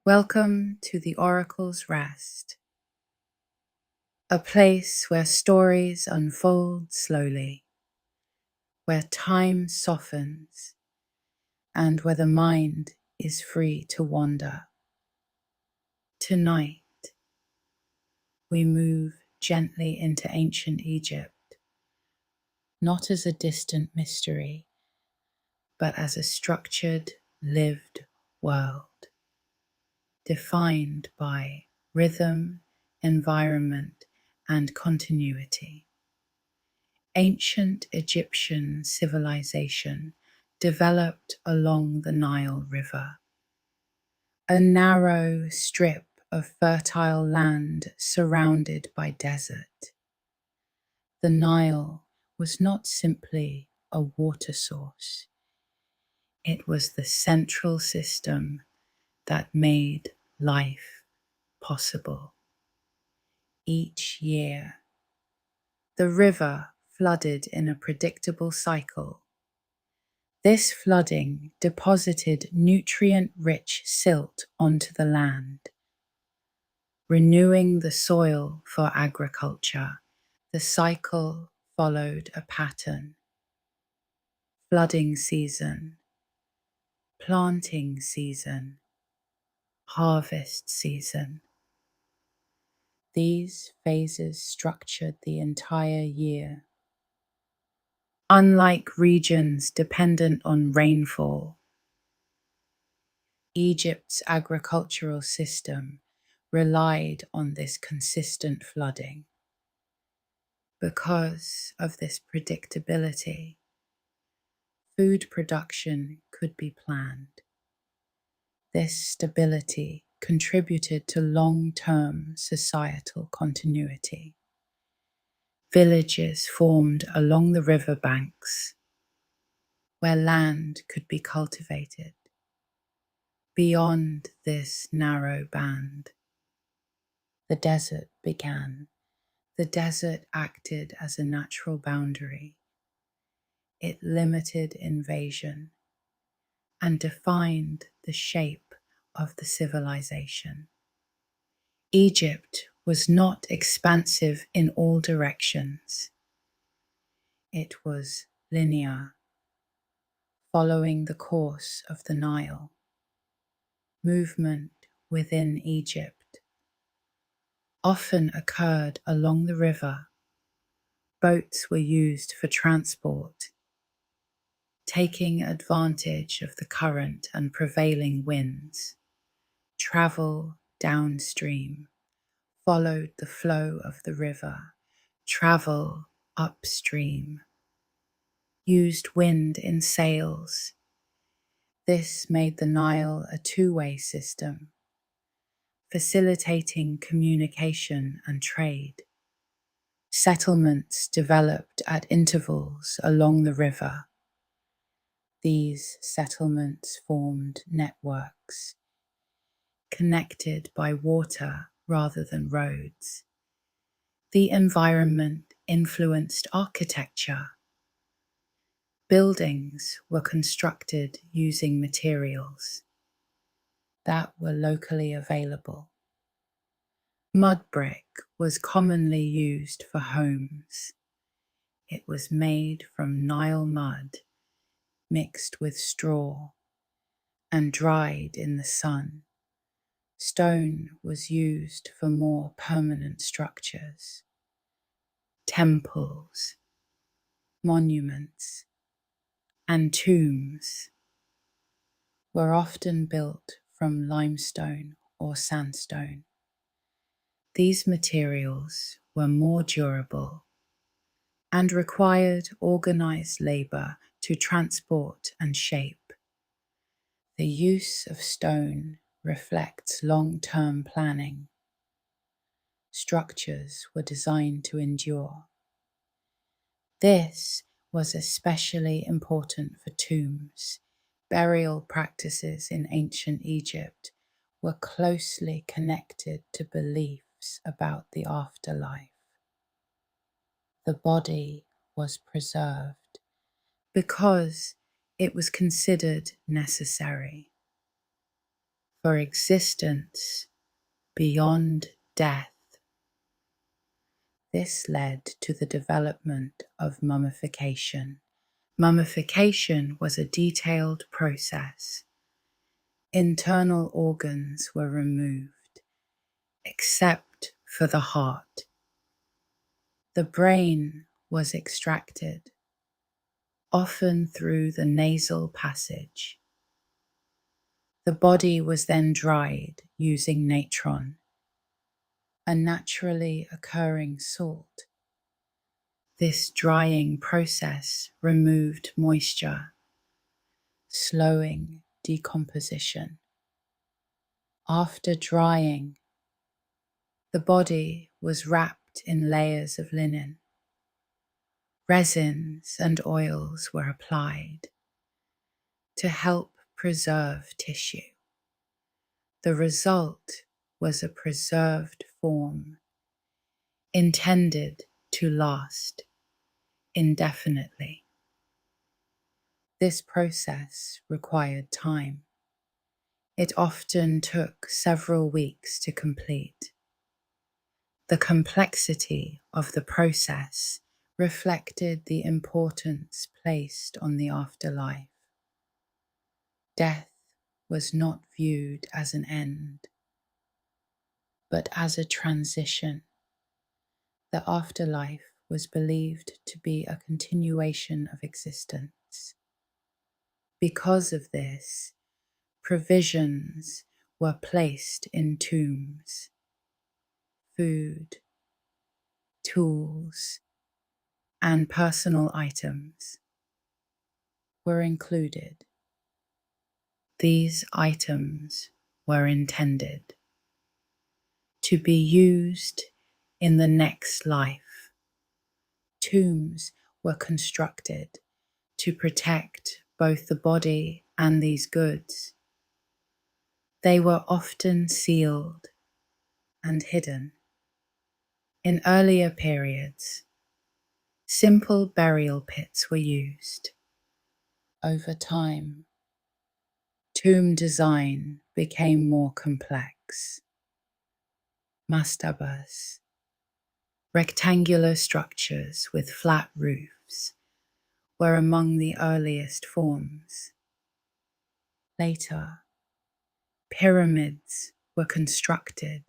Welcome to the Oracle's Rest, a place where stories unfold slowly, where time softens, and where the mind is free to wander. Tonight, we move gently into ancient Egypt, not as a distant mystery, but as a structured, lived world, defined by rhythm, environment, and continuity. Ancient Egyptian civilization developed along the Nile River, a narrow strip of fertile land surrounded by desert. The Nile was not simply a water source, it was the central system that made life possible. Each year, the river flooded in a predictable cycle. This flooding deposited nutrient-rich silt onto the land, renewing the soil for agriculture. The cycle followed a pattern: flooding season, planting season, harvest season. These phases structured the entire year. Unlike regions dependent on rainfall, Egypt's agricultural system relied on this consistent flooding. Because of this predictability, food production could be planned. This stability contributed to long-term societal continuity. Villages formed along the river banks, where land could be cultivated. Beyond this narrow band, the desert began. The desert acted as a natural boundary. It limited invasion and defined the shape of the civilization. Egypt was not expansive in all directions. It was linear, following the course of the Nile. Movement within Egypt often occurred along the river. Boats were used for transport, taking advantage of the current and prevailing winds. Travel downstream followed the flow of the river. Travel upstream used wind in sails. This made the Nile a two-way system, facilitating communication and trade. Settlements developed at intervals along the river. These settlements formed networks, connected by water rather than roads. The environment influenced architecture. Buildings were constructed using materials that were locally available. Mud brick was commonly used for homes. It was made from Nile mud, mixed with straw, and dried in the sun. Stone was used for more permanent structures. Temples, monuments, and tombs were often built from limestone or sandstone. These materials were more durable and required organized labor to transport and shape. The use of stone reflects long-term planning. Structures were designed to endure. This was especially important for tombs. Burial practices in ancient Egypt were closely connected to beliefs about the afterlife. The body was preserved because it was considered necessary. for existence beyond death. This led to the development of mummification. Mummification was a detailed process. Internal organs were removed, except for the heart. The brain was extracted, often through the nasal passage. The body was then dried using natron, a naturally occurring salt. This drying process removed moisture, slowing decomposition. After drying, the body was wrapped in layers of linen. Resins and oils were applied to help preserve tissue. The result was a preserved form, intended to last indefinitely. This process required time. It often took several weeks to complete. The complexity of the process reflected the importance placed on the afterlife. Death was not viewed as an end, but as a transition. The afterlife was believed to be a continuation of existence. Because of this, provisions were placed in tombs. Food, tools, and personal items were included. These items were intended to be used in the next life. Tombs were constructed to protect both the body and these goods. They were often sealed and hidden. In earlier periods, simple burial pits were used. Over time, tomb design became more complex. Mastabas, rectangular structures with flat roofs, were among the earliest forms. Later, pyramids were constructed.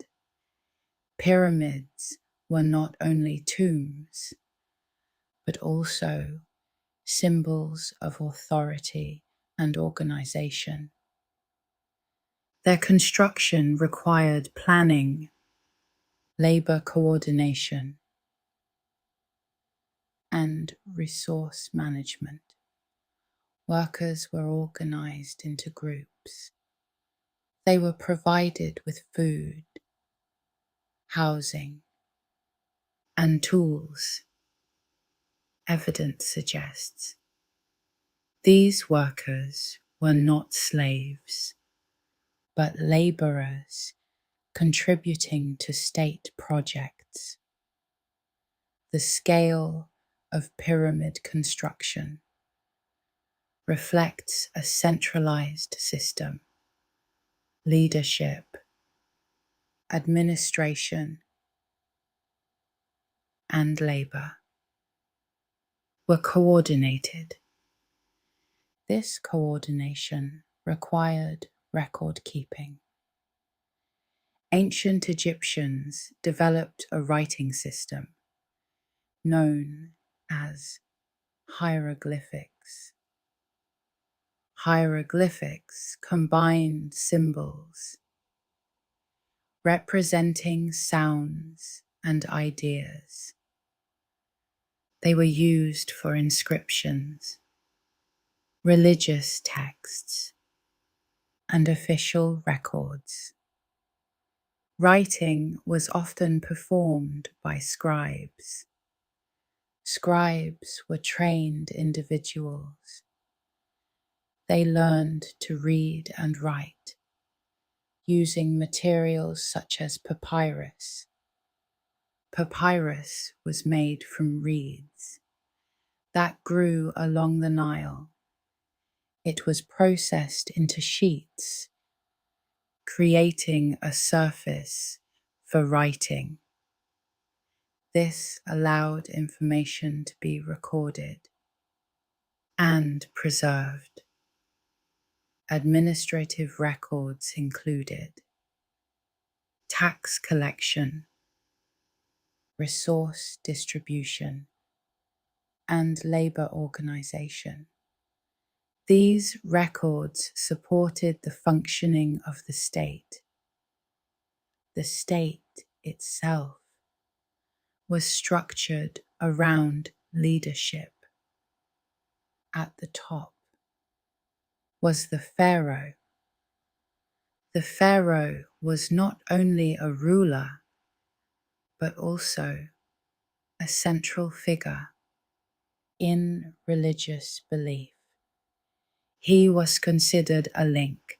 Pyramids were not only tombs, but also symbols of authority and organization. Their construction required planning, labor coordination, and resource management. Workers were organized into groups. They were provided with food, housing, and tools. Evidence suggests these workers were not slaves, but laborers contributing to state projects. The scale of pyramid construction reflects a centralized system. Leadership, administration, and labor were coordinated. This coordination required record keeping. Ancient Egyptians developed a writing system known as hieroglyphics. Hieroglyphics combined symbols representing sounds and ideas. They were used for inscriptions, religious texts, and official records. Writing was often performed by scribes. Scribes were trained individuals. They learned to read and write using materials such as papyrus. Papyrus was made from reeds that grew along the Nile. It was processed into sheets creating a surface for writing. This allowed information to be recorded and preserved. Administrative records included tax collection, resource distribution, and labor organization. These records supported the functioning of the state. The state itself was structured around leadership. At the top was the pharaoh. The pharaoh was not only a ruler, but also a central figure in religious belief. He was considered a link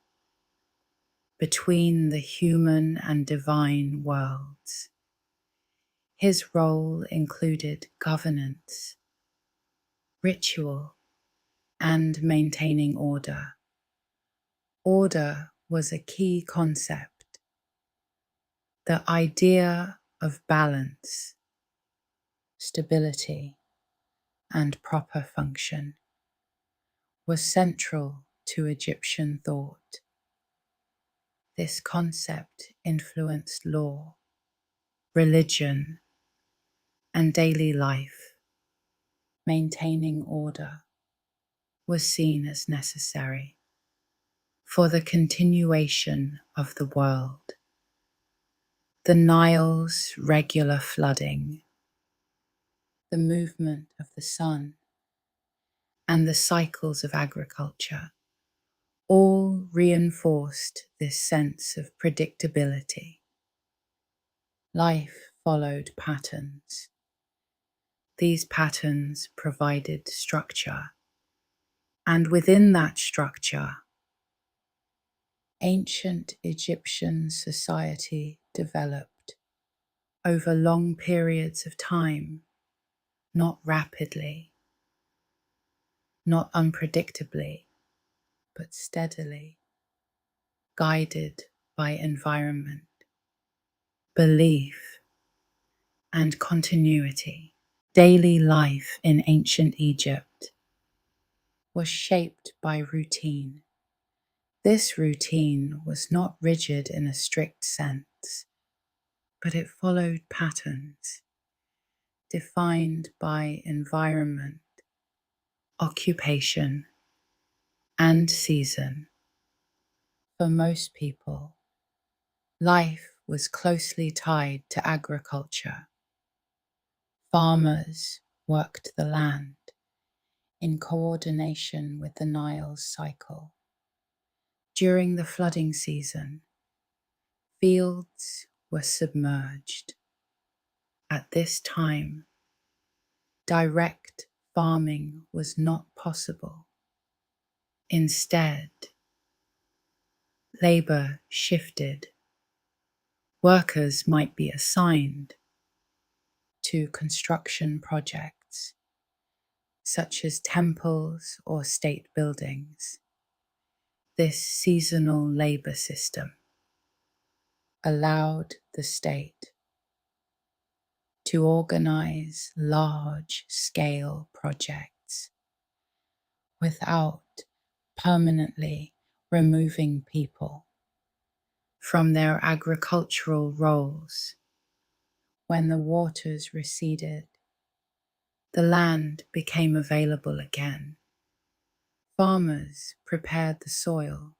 between the human and divine worlds. His role included governance, ritual, and maintaining order. Order was a key concept. The idea of balance, stability, and proper function was central to Egyptian thought. This concept influenced law, religion, and daily life. Maintaining order was seen as necessary for the continuation of the world. The Nile's regular flooding, the movement of the sun, and the cycles of agriculture all reinforced this sense of predictability. Life followed patterns. These patterns provided structure, and within that structure, ancient Egyptian society developed over long periods of time, not rapidly, not unpredictably, but steadily, guided by environment, belief, and continuity. Daily life in ancient Egypt was shaped by routine. This routine was not rigid in a strict sense, but it followed patterns defined by environment, occupation, and season. For most people, life was closely tied to agriculture. Farmers worked the land in coordination with the Nile's cycle. During the flooding season, fields were submerged. At this time, direct farming was not possible. Instead, labor shifted. Workers might be assigned to construction projects, such as temples or state buildings. This seasonal labor system allowed the state to organize large-scale projects without permanently removing people from their agricultural roles. When the waters receded, the land became available again. Farmers prepared the soil,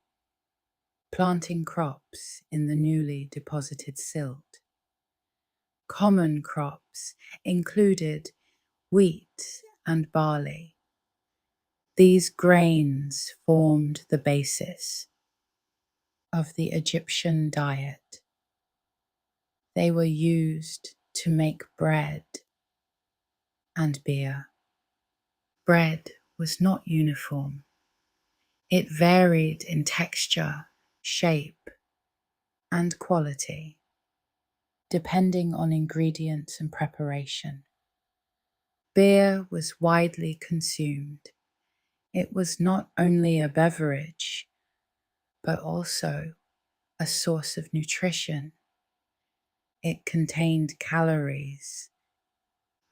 planting crops in the newly deposited silt. Common crops included wheat and barley. These grains formed the basis of the Egyptian diet. They were used to make bread and beer. Bread was not uniform. It varied in texture, shape, and quality, depending on ingredients and preparation. Beer was widely consumed. It was not only a beverage, but also a source of nutrition. It contained calories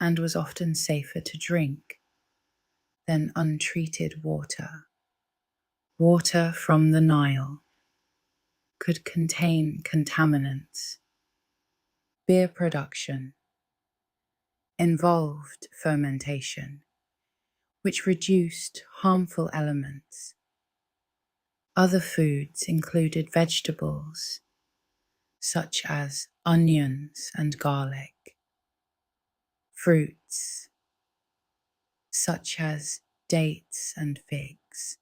and was often safer to drink than untreated water. Water from the Nile could contain contaminants. Beer production involved fermentation, which reduced harmful elements. Other foods included vegetables, such as onions and garlic, fruits, such as dates and figs,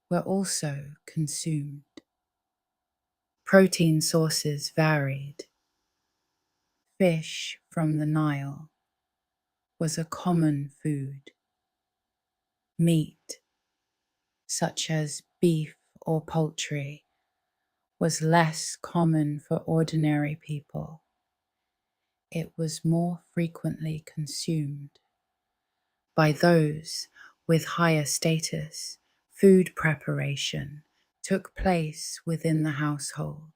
were also consumed. Protein sources varied. Fish from the Nile was a common food. Meat, such as beef or poultry, was less common for ordinary people. It was more frequently consumed by those with higher status. Food preparation took place within the household.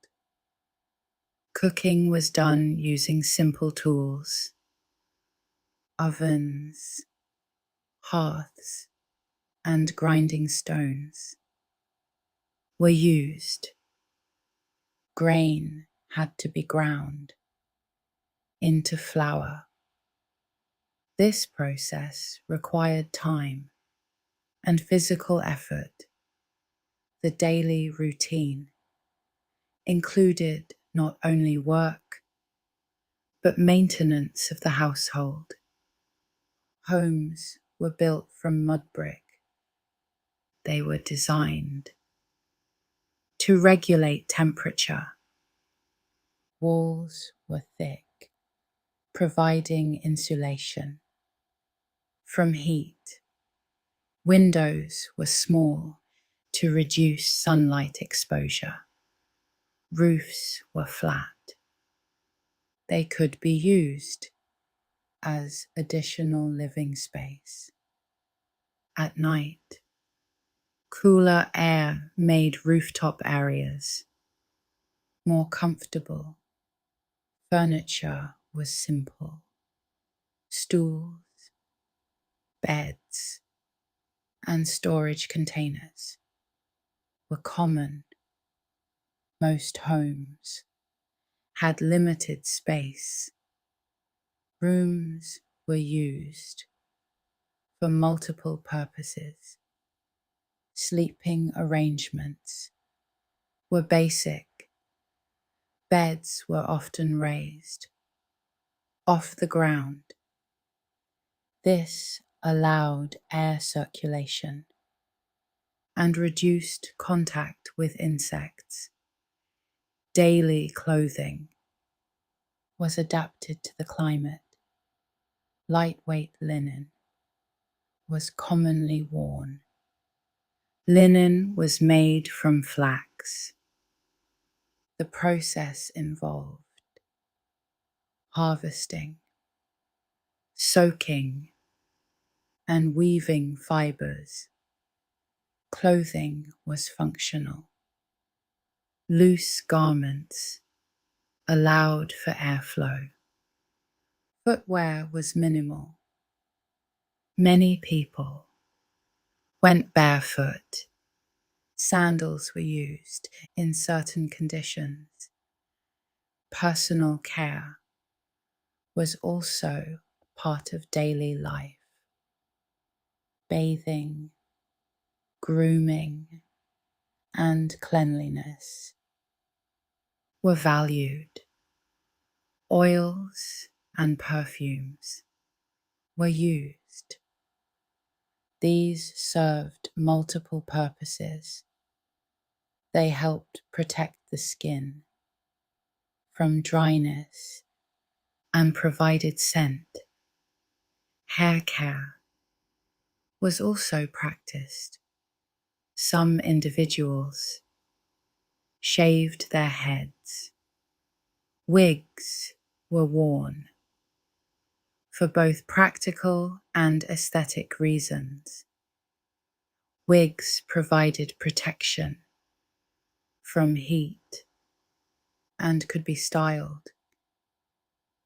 Cooking was done using simple tools. Ovens, hearths, and grinding stones were used. Grain had to be ground into flour. This process required time and physical effort. The daily routine included not only work, but maintenance of the household. Homes were built from mud brick. They were designed to regulate temperature. Walls were thick, providing insulation from heat. Windows were small to reduce sunlight exposure. Roofs were flat. They could be used as additional living space. At night, cooler air made rooftop areas more comfortable. Furniture was simple. Stools, beds, and storage containers were common. Most homes had limited space. Rooms were used for multiple purposes. Sleeping arrangements were basic. Beds were often raised off the ground. This allowed air circulation and reduced contact with insects. Daily clothing was adapted to the climate. Lightweight linen was commonly worn. Linen was made from flax. The process involved harvesting, soaking, and weaving fibers. Clothing was functional. Loose garments allowed for airflow. Footwear was minimal. Many people went barefoot. Sandals were used in certain conditions. Personal care was also part of daily life. Bathing, grooming, and cleanliness were valued. Oils and perfumes were used. These served multiple purposes. They helped protect the skin from dryness and provided scent. Hair care was also practiced. Some individuals shaved their heads. Wigs were worn for both practical and aesthetic reasons. Wigs provided protection from heat and could be styled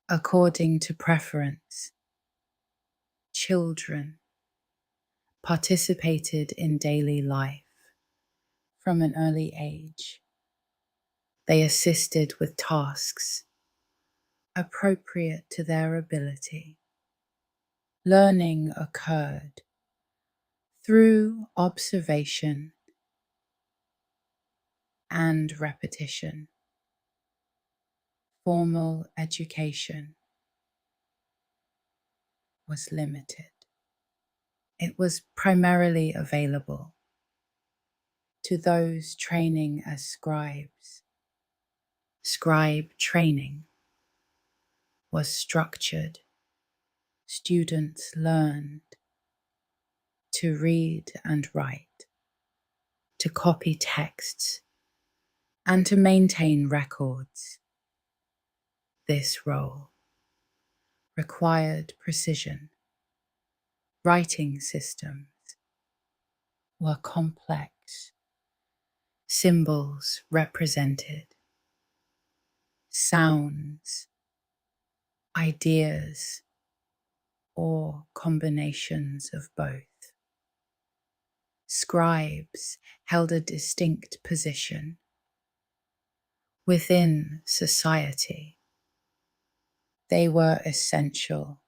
according to preference. Children participated in daily life from an early age. They assisted with tasks appropriate to their ability. Learning occurred through observation and repetition. Formal education was limited. It was primarily available to those training as scribes. Scribe training was structured. Students learned to read and write, to copy texts, and to maintain records. This role required precision. Writing systems were complex. Symbols represented sounds, ideas, or combinations of both. Scribes held a distinct position within society. They were essential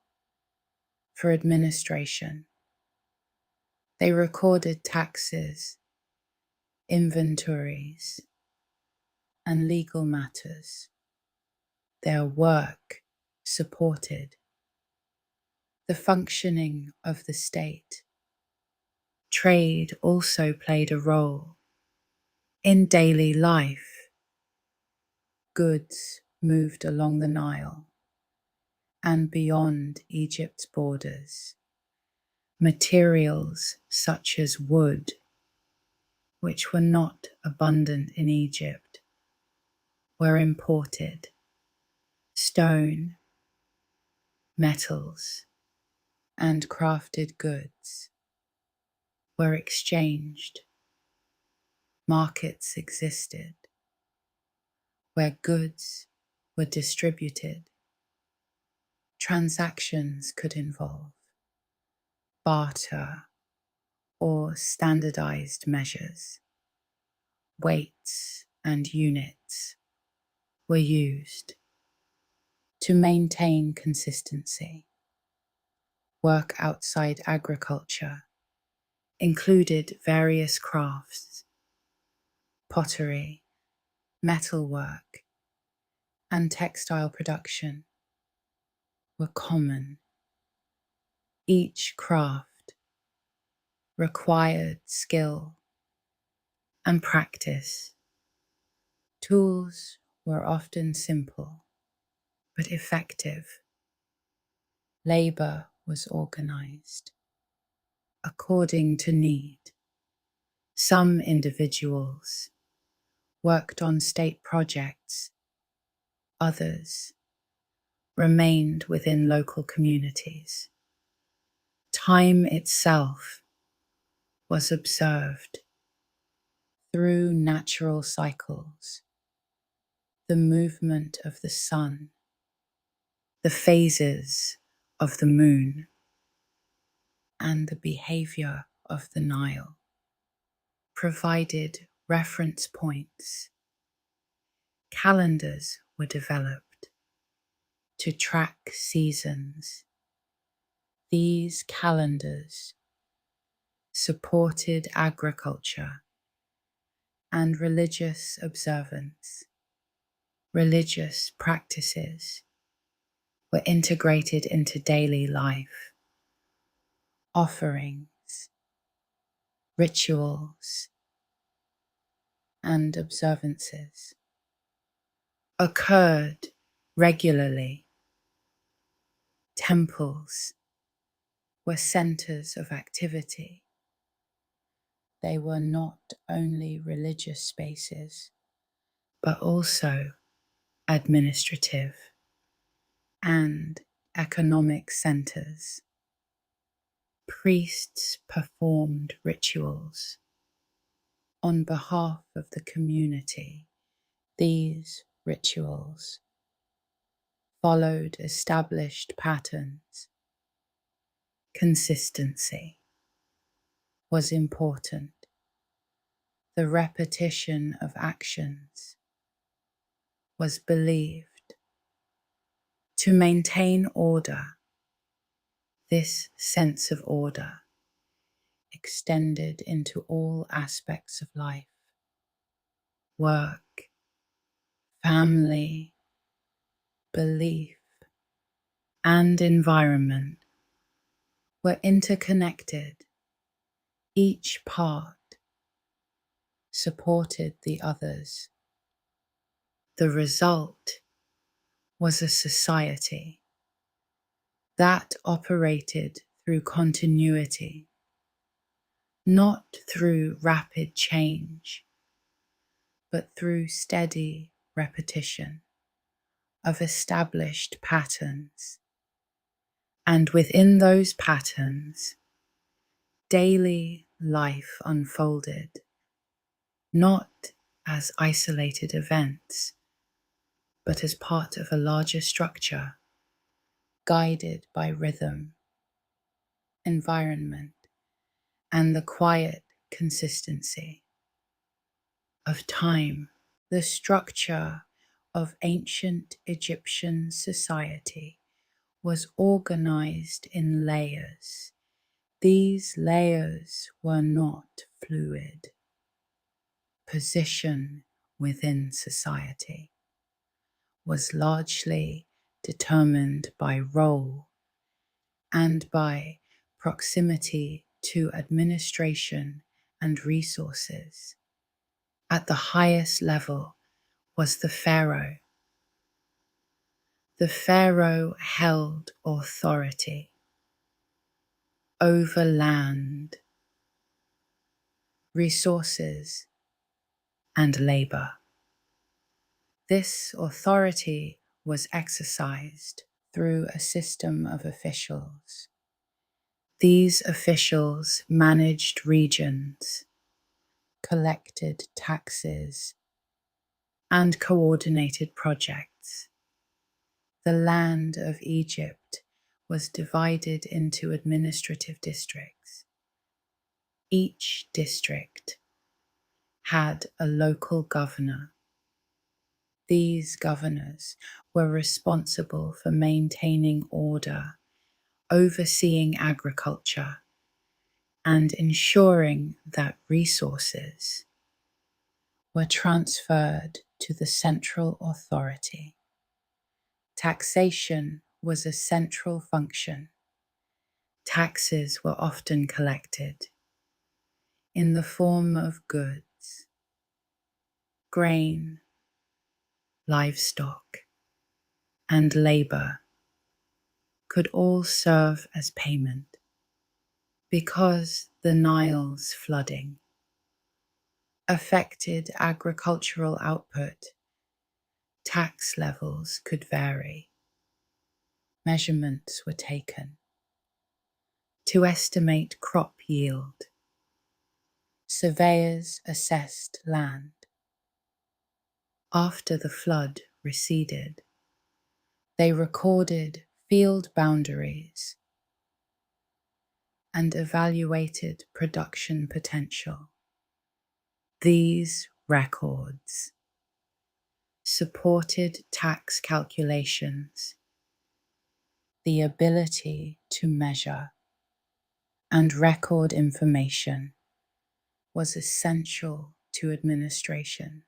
for administration. They recorded taxes, inventories, and legal matters. Their work supported the functioning of the state. Trade also played a role in daily life. Goods moved along the Nile and beyond Egypt's borders. Materials such as wood, which were not abundant in Egypt, were imported. Stone, metals, and crafted goods were exchanged. Markets existed where goods were distributed. Transactions could involve barter or standardized measures. Weights and units were used to maintain consistency. Work outside agriculture included various crafts, pottery, metalwork, and textile production were common. Each craft required skill and practice. Tools were often simple but effective. Labor was organized according to need. Some individuals worked on state projects. Others remained within local communities. Time itself was observed through natural cycles, the movement of the sun, the phases of the moon, and the behavior of the Nile, provided reference points. Calendars were developed to track seasons. These calendars supported agriculture and religious observance. Religious practices were integrated into daily life. Offerings, rituals, and observances occurred regularly. Temples were centers of activity. They were not only religious spaces, but also administrative and economic centers. Priests performed rituals On behalf of the community, these rituals followed established patterns. Consistency was important. The repetition of actions was believed to maintain order. This sense of order extended into all aspects of life: work, family, belief, and environment were interconnected. Each part supported the others. The result was a society that operated through continuity, not through rapid change, but through steady repetition of established patterns. And within those patterns, daily life unfolded, not as isolated events, but as part of a larger structure, guided by rhythm, environment, and the quiet consistency of time. The structure of ancient Egyptian society was organized in layers. These layers were not fluid. Position within society was largely determined by role and by proximity to administration and resources. At the highest level was the pharaoh. The pharaoh held authority over land, resources, and labor. This authority was exercised through a system of officials. These officials managed regions, collected taxes, and coordinated projects. The land of Egypt was divided into administrative districts. Each district had a local governor. These governors were responsible for maintaining order, overseeing agriculture, and ensuring that resources were transferred to the central authority. Taxation was a central function. Taxes were often collected in the form of goods, grain, livestock, and labor could all serve as payment. Because the Nile's flooding affected agricultural output, tax levels could vary. Measurements were taken to estimate crop yield. Surveyors assessed land. After the flood receded, they recorded field boundaries and evaluated production potential. These records supported tax calculations, the ability to measure and record information was essential to administration.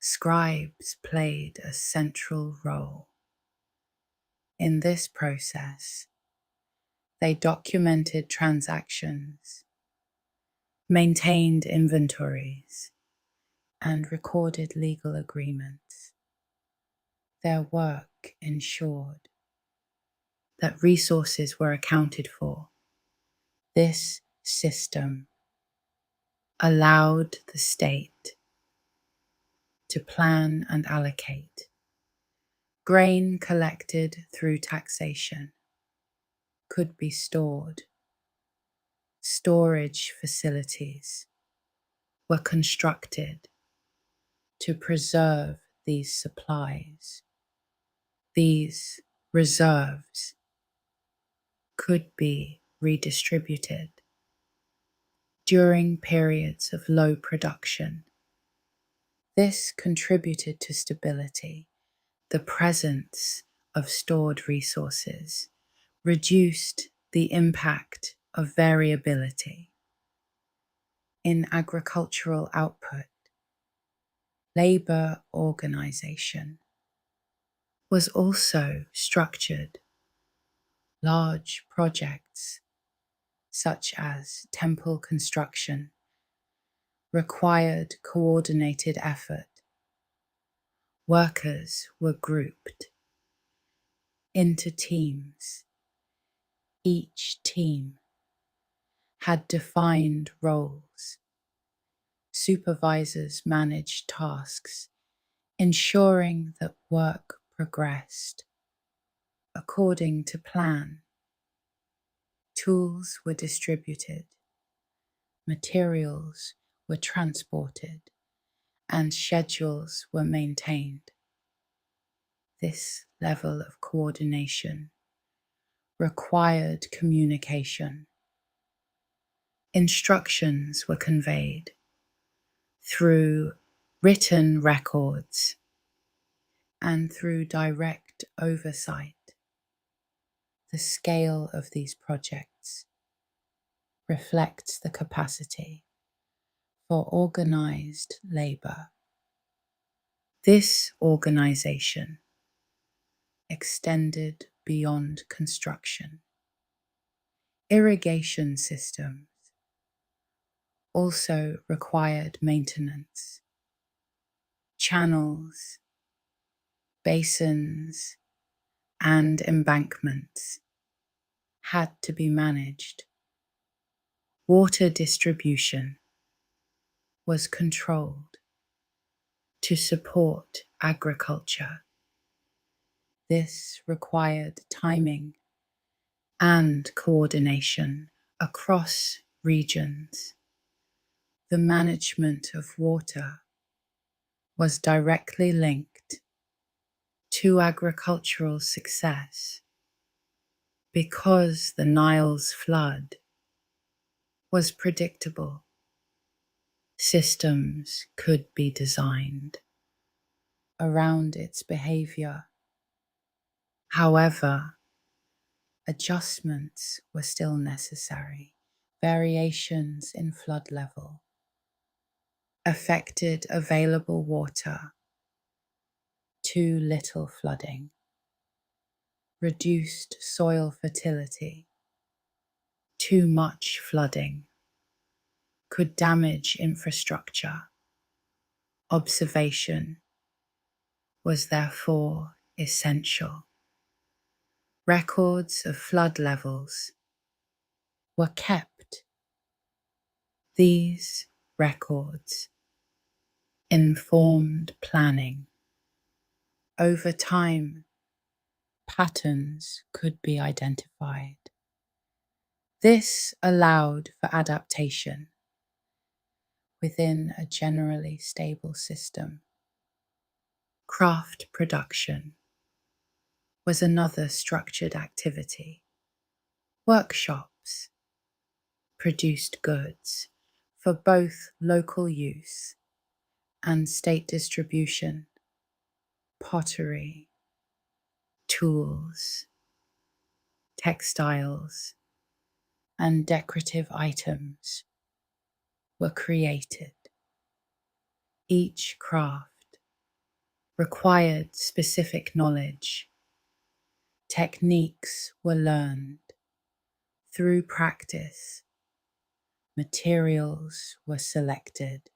Scribes played a central role. In this process, they documented transactions, maintained inventories, and recorded legal agreements. Their work ensured that resources were accounted for. This system allowed the state to plan and allocate. Grain collected through taxation could be stored. Storage facilities were constructed to preserve these supplies. These reserves could be redistributed during periods of low production. This contributed to stability. The presence of stored resources reduced the impact of variability in agricultural output. Labor organization was also structured. Large projects, such as temple construction, required coordinated effort. Workers were grouped into teams. Each team had defined roles. Supervisors managed tasks, ensuring that work progressed according to plan. Tools were distributed, materials were transported, and schedules were maintained. This level of coordination required communication. Instructions were conveyed through written records and through direct oversight. The scale of these projects reflects the capacity for organized labor. This organization extended beyond construction. Irrigation systems also required maintenance. Channels, basins, and embankments had to be managed. Water distribution was controlled to support agriculture. This required timing and coordination across regions. The management of water was directly linked to agricultural success. Because the Nile's flood was predictable, systems could be designed around its behavior. However, adjustments were still necessary. Variations in flood level affected available water. Too little flooding reduced soil fertility. Too much flooding could damage infrastructure. Observation was therefore essential. Records of flood levels were kept. These records informed planning. Over time, patterns could be identified. This allowed for adaptation within a generally stable system. Craft production was another structured activity. Workshops produced goods for both local use and state distribution. Pottery, tools, textiles, and decorative items were created. Each craft required specific knowledge. Techniques were learned through practice. Materials were selected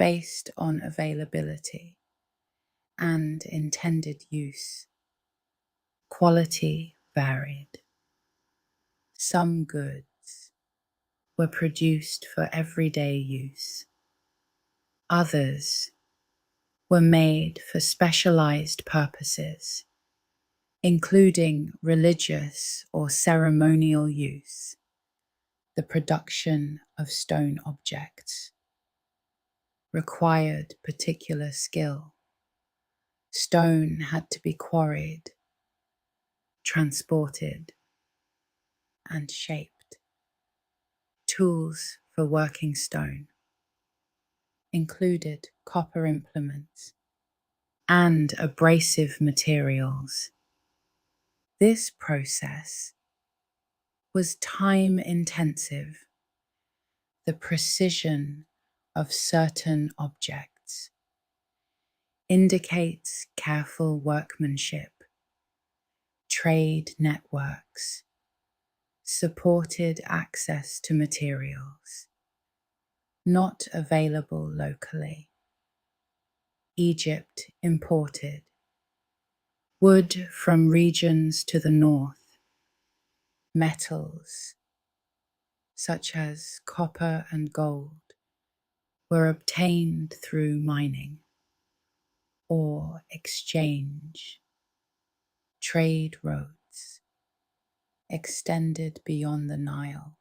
based on availability and intended use. Quality varied. Some goods were produced for everyday use. Others were made for specialized purposes, including religious or ceremonial use. The production of stone objects required particular skill. Stone had to be quarried, transported, and shaped. Tools for working stone included copper implements and abrasive materials. This process was time-intensive. The precision of certain objects indicates careful workmanship. Trade networks supported access to materials not available locally. Egypt imported wood from regions to the north, metals such as copper and gold were obtained through mining or exchange. Trade roads extended beyond the Nile.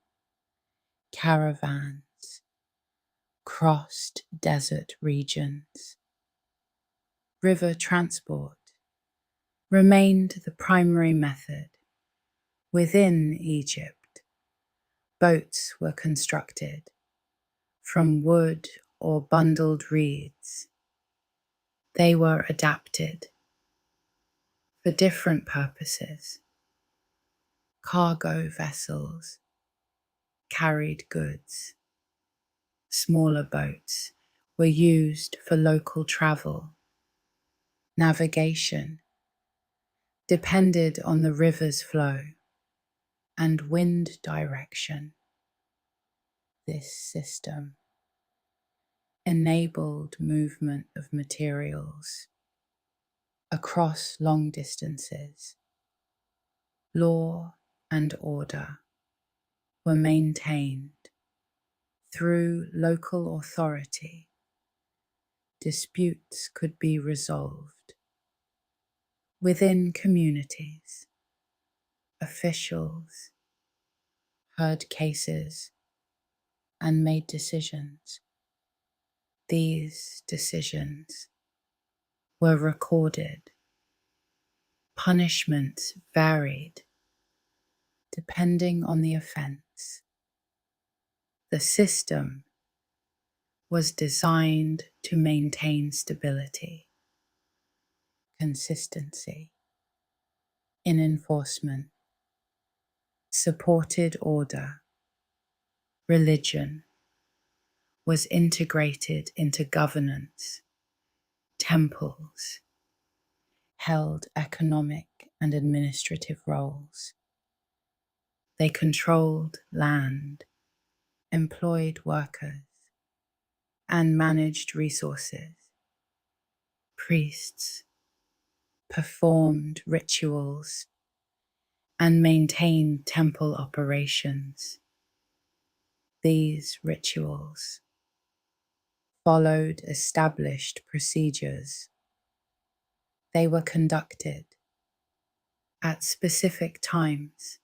Caravans crossed desert regions. River transport remained the primary method. Within Egypt, boats were constructed from wood or bundled reeds. They were adapted for different purposes. Cargo vessels carried goods. Smaller boats were used for local travel. Navigation depended on the river's flow and wind direction. This system enabled movement of materials across long distances. Law and order were maintained through local authority. Disputes could be resolved within communities. Officials heard cases and made decisions. These decisions were recorded. Punishments varied depending on the offense. The system was designed to maintain stability, consistency in enforcement, supported order. Religion was integrated into governance. Temples held economic and administrative roles. They controlled land, employed workers, and managed resources. Priests performed rituals and maintained temple operations. These rituals followed established procedures. They were conducted at specific times.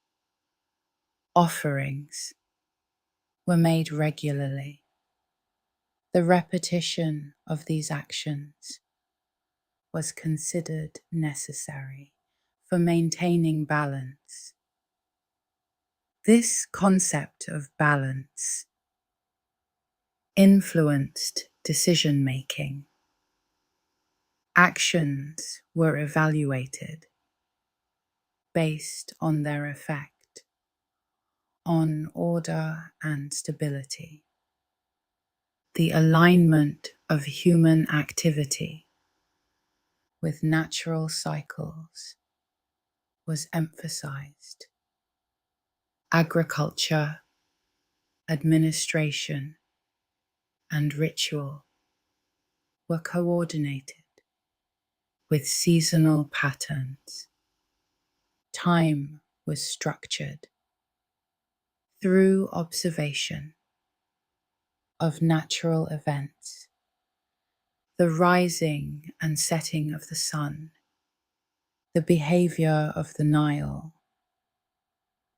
Offerings were made regularly. The repetition of these actions was considered necessary for maintaining balance. This concept of balance influenced decision-making. Actions were evaluated based on their effect on order and stability. The alignment of human activity with natural cycles was emphasized. Agriculture, administration, and ritual were coordinated with seasonal patterns. Time was structured through observation of natural events, the rising and setting of the sun, the behavior of the Nile,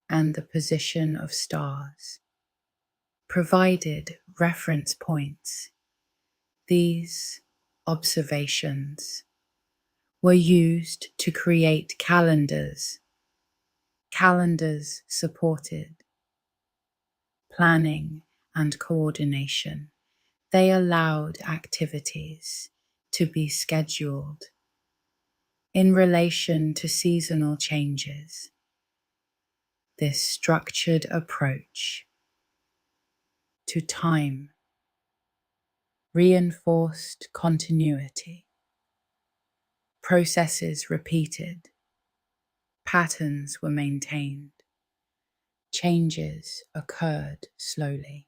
and the position of stars, provided reference points. These observations were used to create calendars. Calendars supported planning and coordination. They allowed activities to be scheduled in relation to seasonal changes. This structured approach to time reinforced continuity. Processes repeated, patterns were maintained, changes occurred slowly.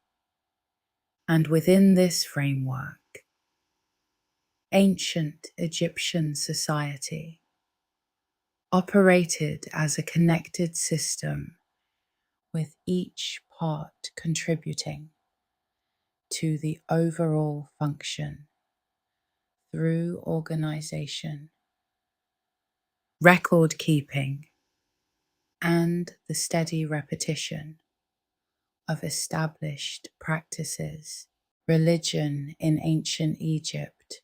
And within this framework, ancient Egyptian society operated as a connected system, with each part contributing to the overall function through organization, record keeping, and the steady repetition of established practices. Religion in ancient Egypt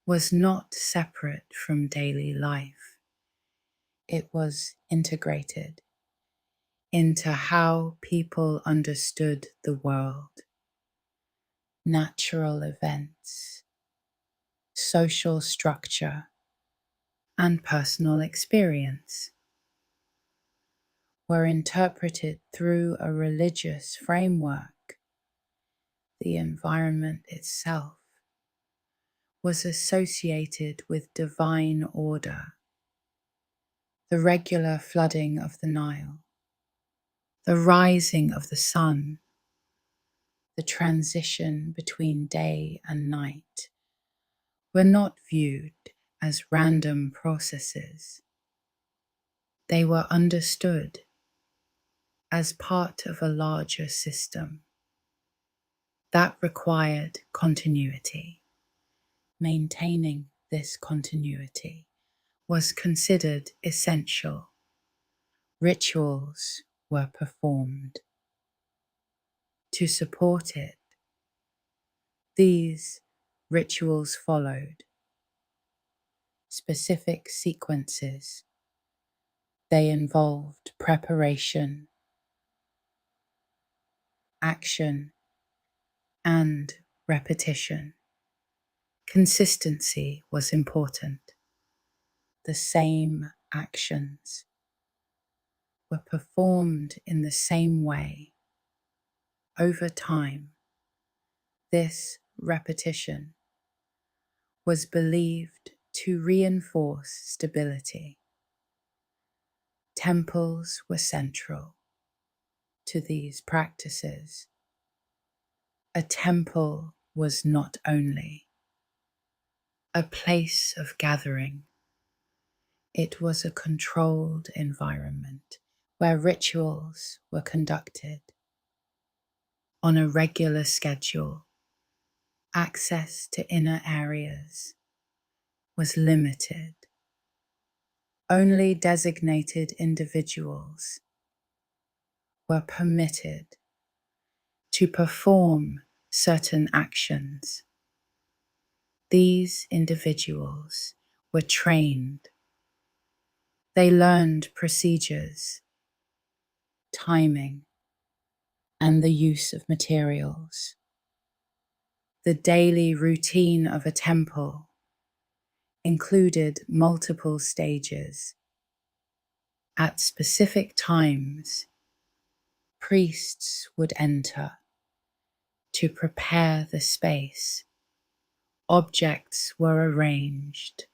was not separate from daily life. It was integrated into how people understood the world. Natural events, social structure, and personal experience were interpreted through a religious framework. The environment itself was associated with divine order. The regular flooding of the Nile, the rising of the sun, the transition between day and night were not viewed as random processes. They were understood as part of a larger system that required continuity. Maintaining this continuity was considered essential. Rituals were performed to support it. These rituals followed specific sequences. They involved preparation, action, and repetition. Consistency was important. The same actions were performed in the same way over time. This repetition was believed to reinforce stability. Temples were central to these practices. A temple was not only a place of gathering, it was a controlled environment where rituals were conducted on a regular schedule. Access to inner areas was limited. Only designated individuals were permitted to perform certain actions. These individuals were trained. They learned procedures, timing, and the use of materials. The daily routine of a temple included multiple stages. At specific times, priests would enter to prepare the space. Objects were arranged,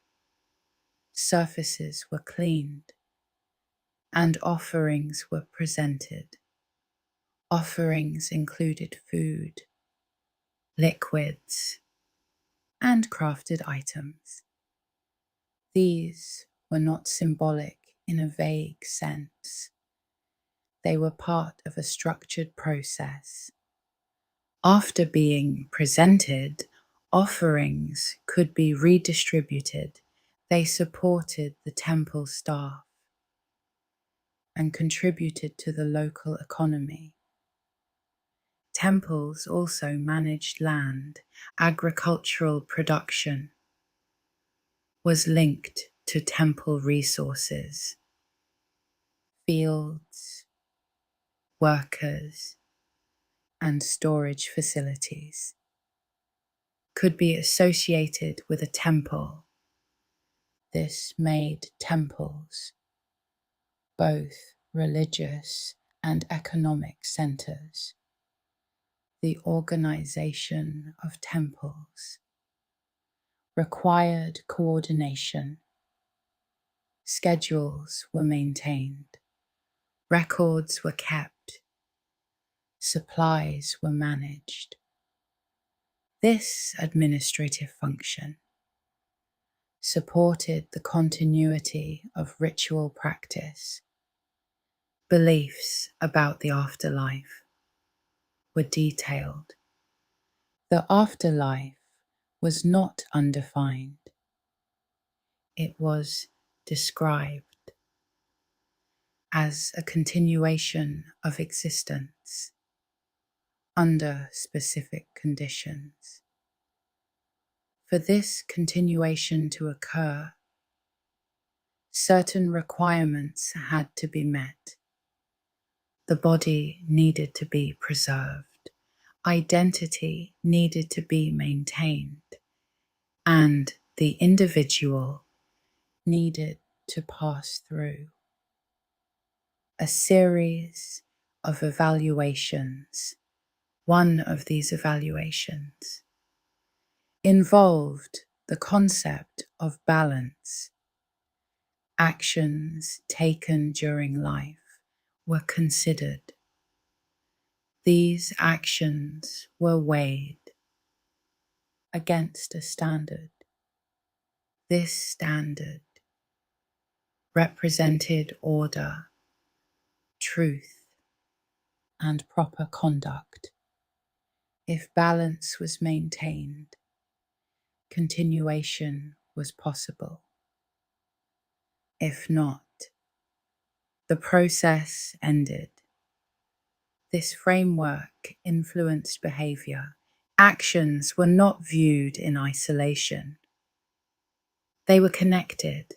surfaces were cleaned, and offerings were presented. Offerings included food, liquids, and crafted items. These were not symbolic in a vague sense. They were part of a structured process. After being presented, offerings could be redistributed. They supported the temple staff and contributed to the local economy. Temples also managed land. Agricultural production was linked to temple resources. Fields, workers, and storage facilities could be associated with a temple. This made temples both religious and economic centers. The organization of temples required coordination. Schedules were maintained, records were kept, supplies were managed. This administrative function supported the continuity of ritual practice. Beliefs about the afterlife were detailed. The afterlife was not undefined. It was described as a continuation of existence under specific conditions. For this continuation to occur, certain requirements had to be met. The body needed to be preserved, identity needed to be maintained, and the individual needed to pass through a series of evaluations. One of these evaluations involved the concept of balance. Actions taken during life were considered. These actions were weighed against a standard. This standard represented order, truth, and proper conduct. If balance was maintained, continuation was possible. If not, the process ended. This framework influenced behavior. Actions were not viewed in isolation. They were connected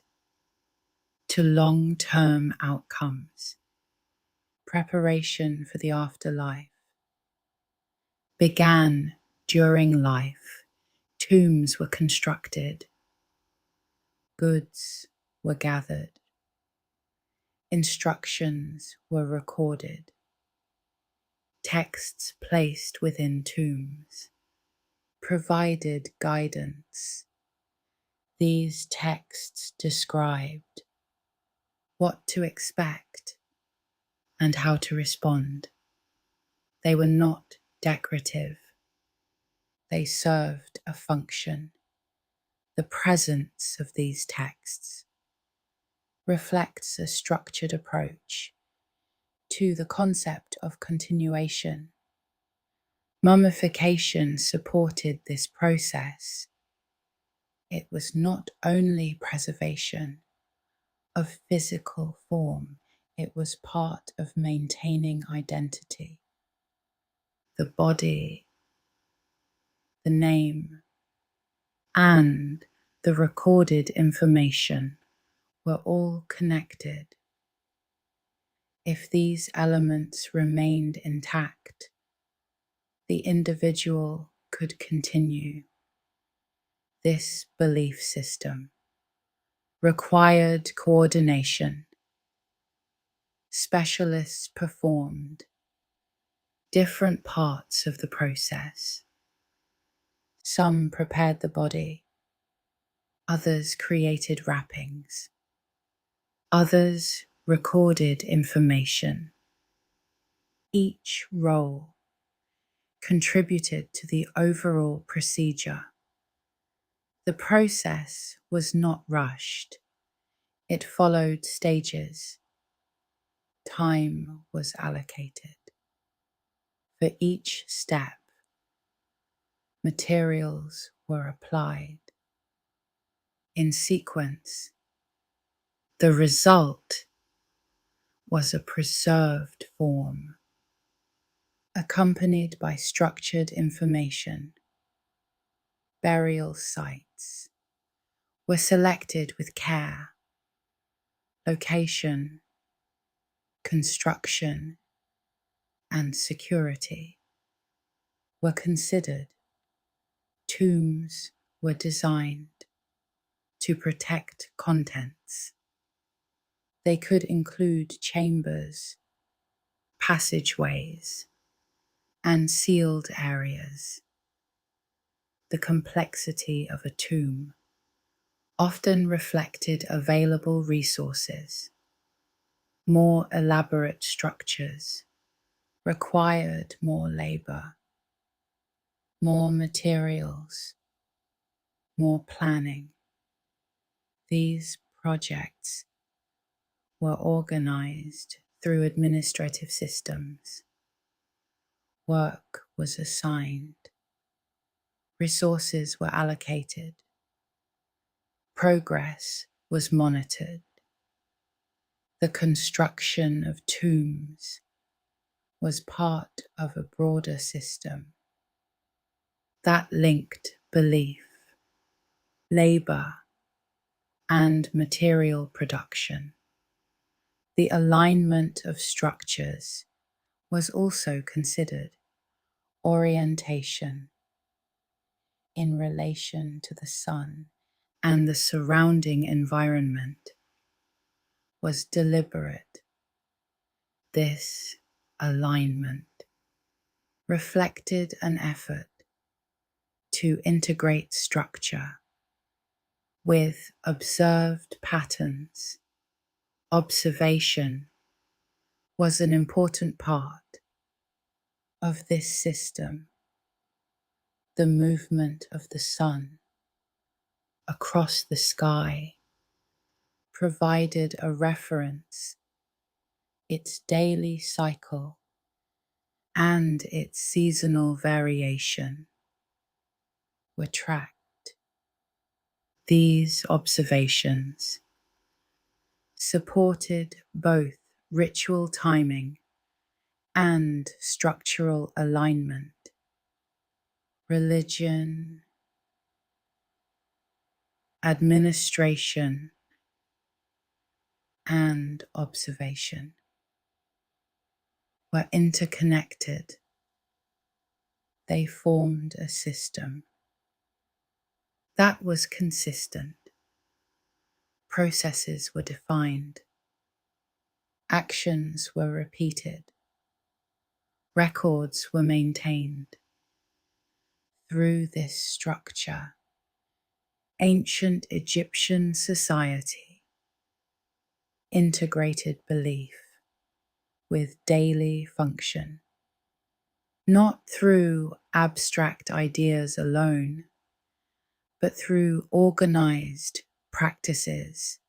to long-term outcomes. Preparation for the afterlife began during life. Tombs were constructed. Goods were gathered. Instructions were recorded. Texts placed within tombs provided guidance. These texts described what to expect and how to respond. They were not decorative. They served a function. The presence of these texts reflects a structured approach to the concept of continuation. Mummification supported this process. It was not only preservation of physical form, it was part of maintaining identity. The body, the name, and the recorded information were all connected. If these elements remained intact, the individual could continue. This belief system required coordination. Specialists performed different parts of the process. Some prepared the body, others created wrappings, others recorded information. Each role contributed to the overall procedure. The process was not rushed. It followed stages. Time was allocated. For each step, materials were applied in sequence. The result was a preserved form. accompanied by structured information. Burial sites were selected with care. Location, construction, and security were considered. Tombs were designed to protect contents. They could include chambers, passageways, and sealed areas. The complexity of a tomb often reflected available resources. More elaborate structures required more labor, more materials, more planning. These projects were organized through administrative systems. Work was assigned. Resources were allocated. Progress was monitored. The construction of tombs was part of a broader system that linked belief, labor, and material production. The alignment of structures was also considered. Orientation in relation to the sun and the surrounding environment was deliberate. This alignment reflected an effort to integrate structure with observed patterns. Observation was an important part of this system. The movement of the sun across the sky provided a reference. Its daily cycle and its seasonal variation were tracked. These observations supported both ritual timing and structural alignment. Religion, administration, and observation were interconnected. They formed a system that was consistent. Processes were defined. Actions were repeated. Records were maintained. Through this structure, ancient Egyptian society integrated belief with daily function, not through abstract ideas alone, but through organized practices,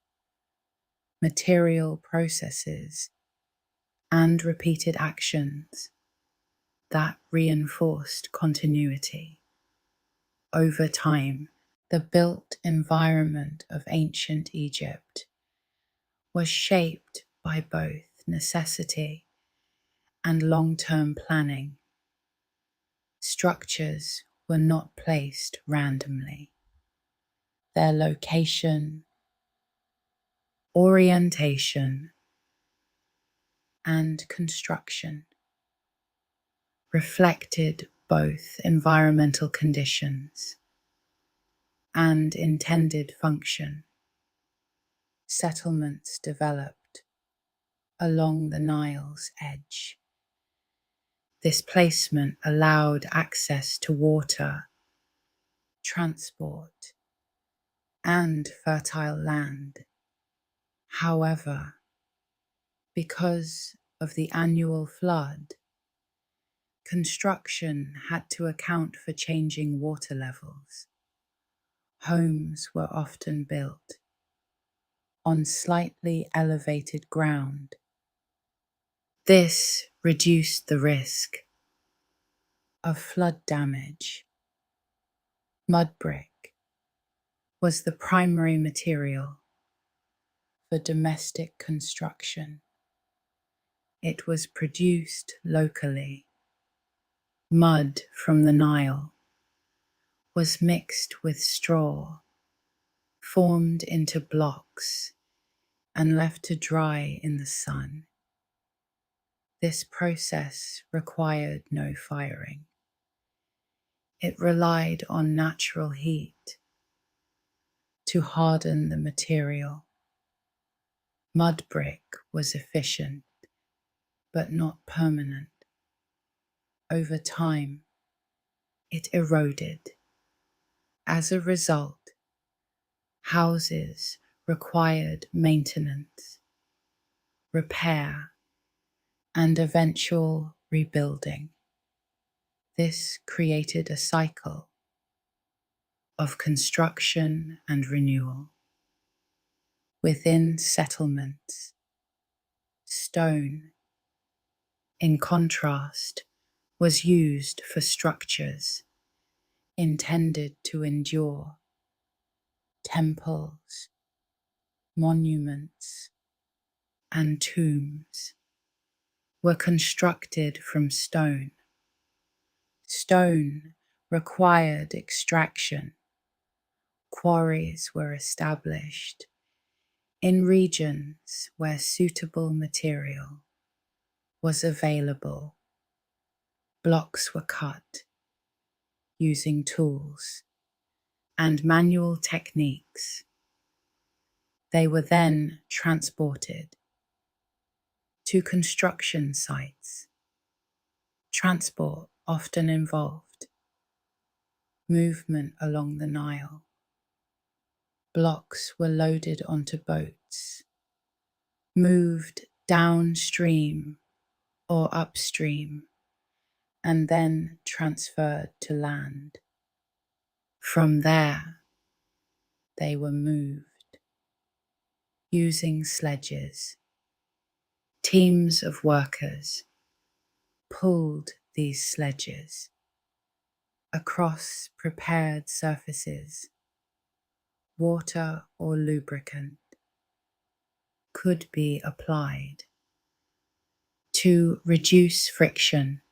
material processes, and repeated actions that reinforced continuity. Over time, the built environment of ancient Egypt was shaped by both necessity and long-term planning. Structures were not placed randomly. Their location, orientation, and construction reflected both environmental conditions and intended function. Settlements developed along the Nile's edge. This placement allowed access to water, transport, and fertile land. However, because of the annual flood, construction had to account for changing water levels. Homes were often built on slightly elevated ground. This reduced the risk of flood damage. Mud brick was the primary material for domestic construction. It was produced locally Mud from the Nile was mixed with straw, formed into blocks, and left to dry in the sun. This process required no firing. It relied on natural heat to harden the material. Mud brick was efficient, but not permanent. Over time, it eroded. As a result, houses required maintenance, repair, and eventual rebuilding. This created a cycle of construction and renewal. Within settlements, stone, in contrast, was used for structures intended to endure. Temples, monuments, and tombs were constructed from stone. Stone required extraction. Quarries were established in regions where suitable material was available. Blocks were cut using tools and manual techniques. They were then transported to construction sites. Transport often involved movement along the Nile. Blocks were loaded onto boats, moved downstream or upstream, and then transferred to land. From there, they were moved using sledges. Teams of workers pulled these sledges across prepared surfaces. Water or lubricant could be applied to reduce friction.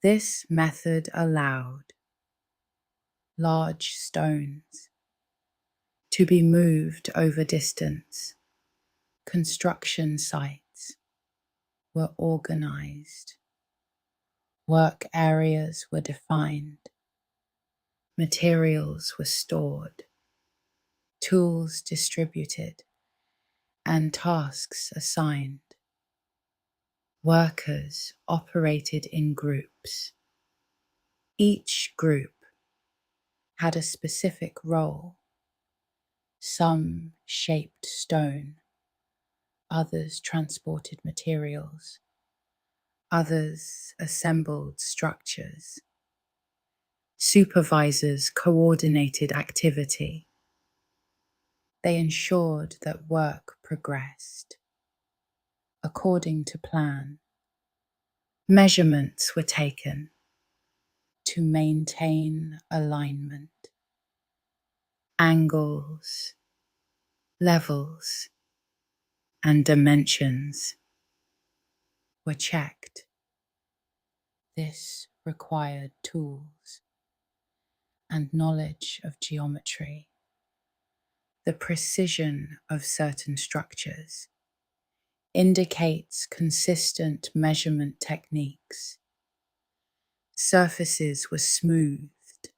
This method allowed large stones to be moved over distance. Construction sites were organized. Work areas were defined. Materials were stored. Tools distributed, and tasks assigned. Workers operated in groups. Each group had a specific role. Some shaped stone, others transported materials, others assembled structures. Supervisors coordinated activity. They ensured that work progressed according to plan. Measurements were taken to maintain alignment. Angles, levels, and dimensions were checked. This required tools and knowledge of geometry. The precision of certain structures indicates consistent measurement techniques. Surfaces were smoothed.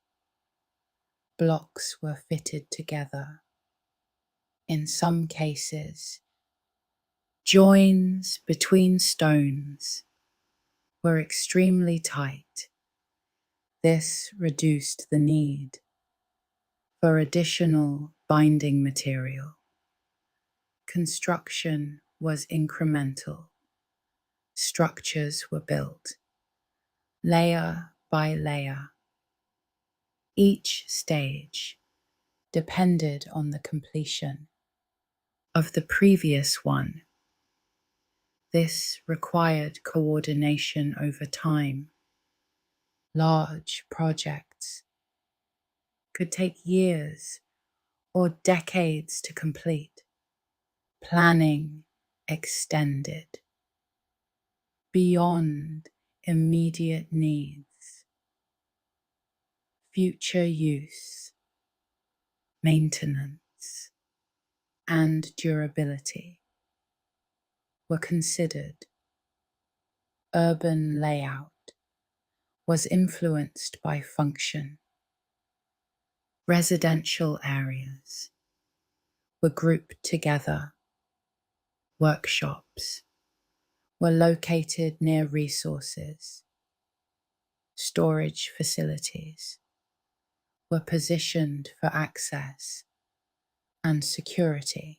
Blocks were fitted together. In some cases, joins between stones were extremely tight. This reduced the need for additional binding material. Construction was incremental. Structures were built, layer by layer. Each stage depended on the completion of the previous one. This required coordination over time. Large projects could take years or decades to complete. Planning extended beyond immediate needs, future use, maintenance, and durability were considered. Urban layout was influenced by function. Residential areas were grouped together. Workshops were located near resources. Storage facilities were positioned for access and security.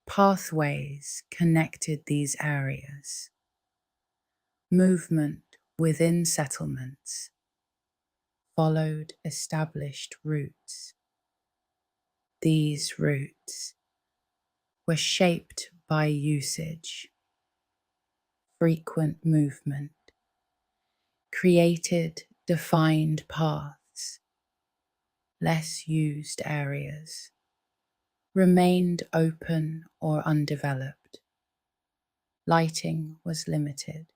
Pathways connected these areas. Movement within settlements followed established routes. These routes were shaped by usage. Frequent movement created defined paths. Less used areas remained open or undeveloped. Lighting was limited.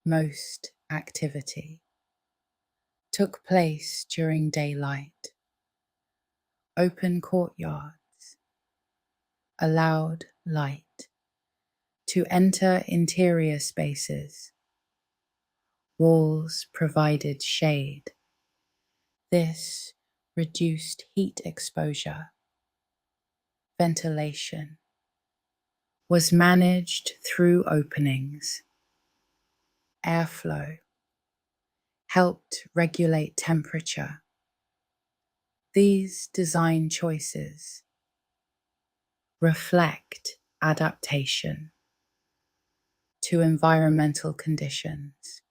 Most activity took place during daylight. Open courtyards allowed light to enter interior spaces. Walls provided shade. This reduced heat exposure. Ventilation was managed through openings. Airflow helped regulate temperature. These design choices reflect adaptation to environmental conditions.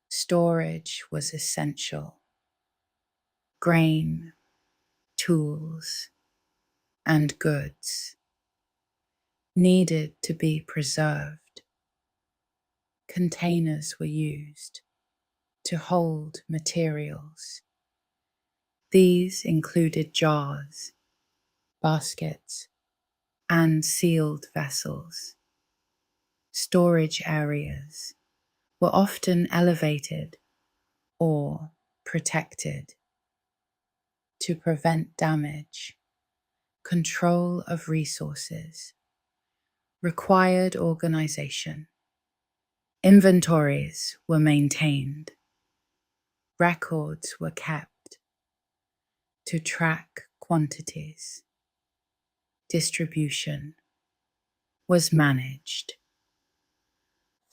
Storage was essential. Grain, tools, and goods needed to be preserved. Containers were used to hold materials. These included jars, baskets, and sealed vessels. Storage areas were often elevated or protected to prevent damage. Control of resources required organization. Inventories were maintained. Records were kept to track quantities. Distribution was managed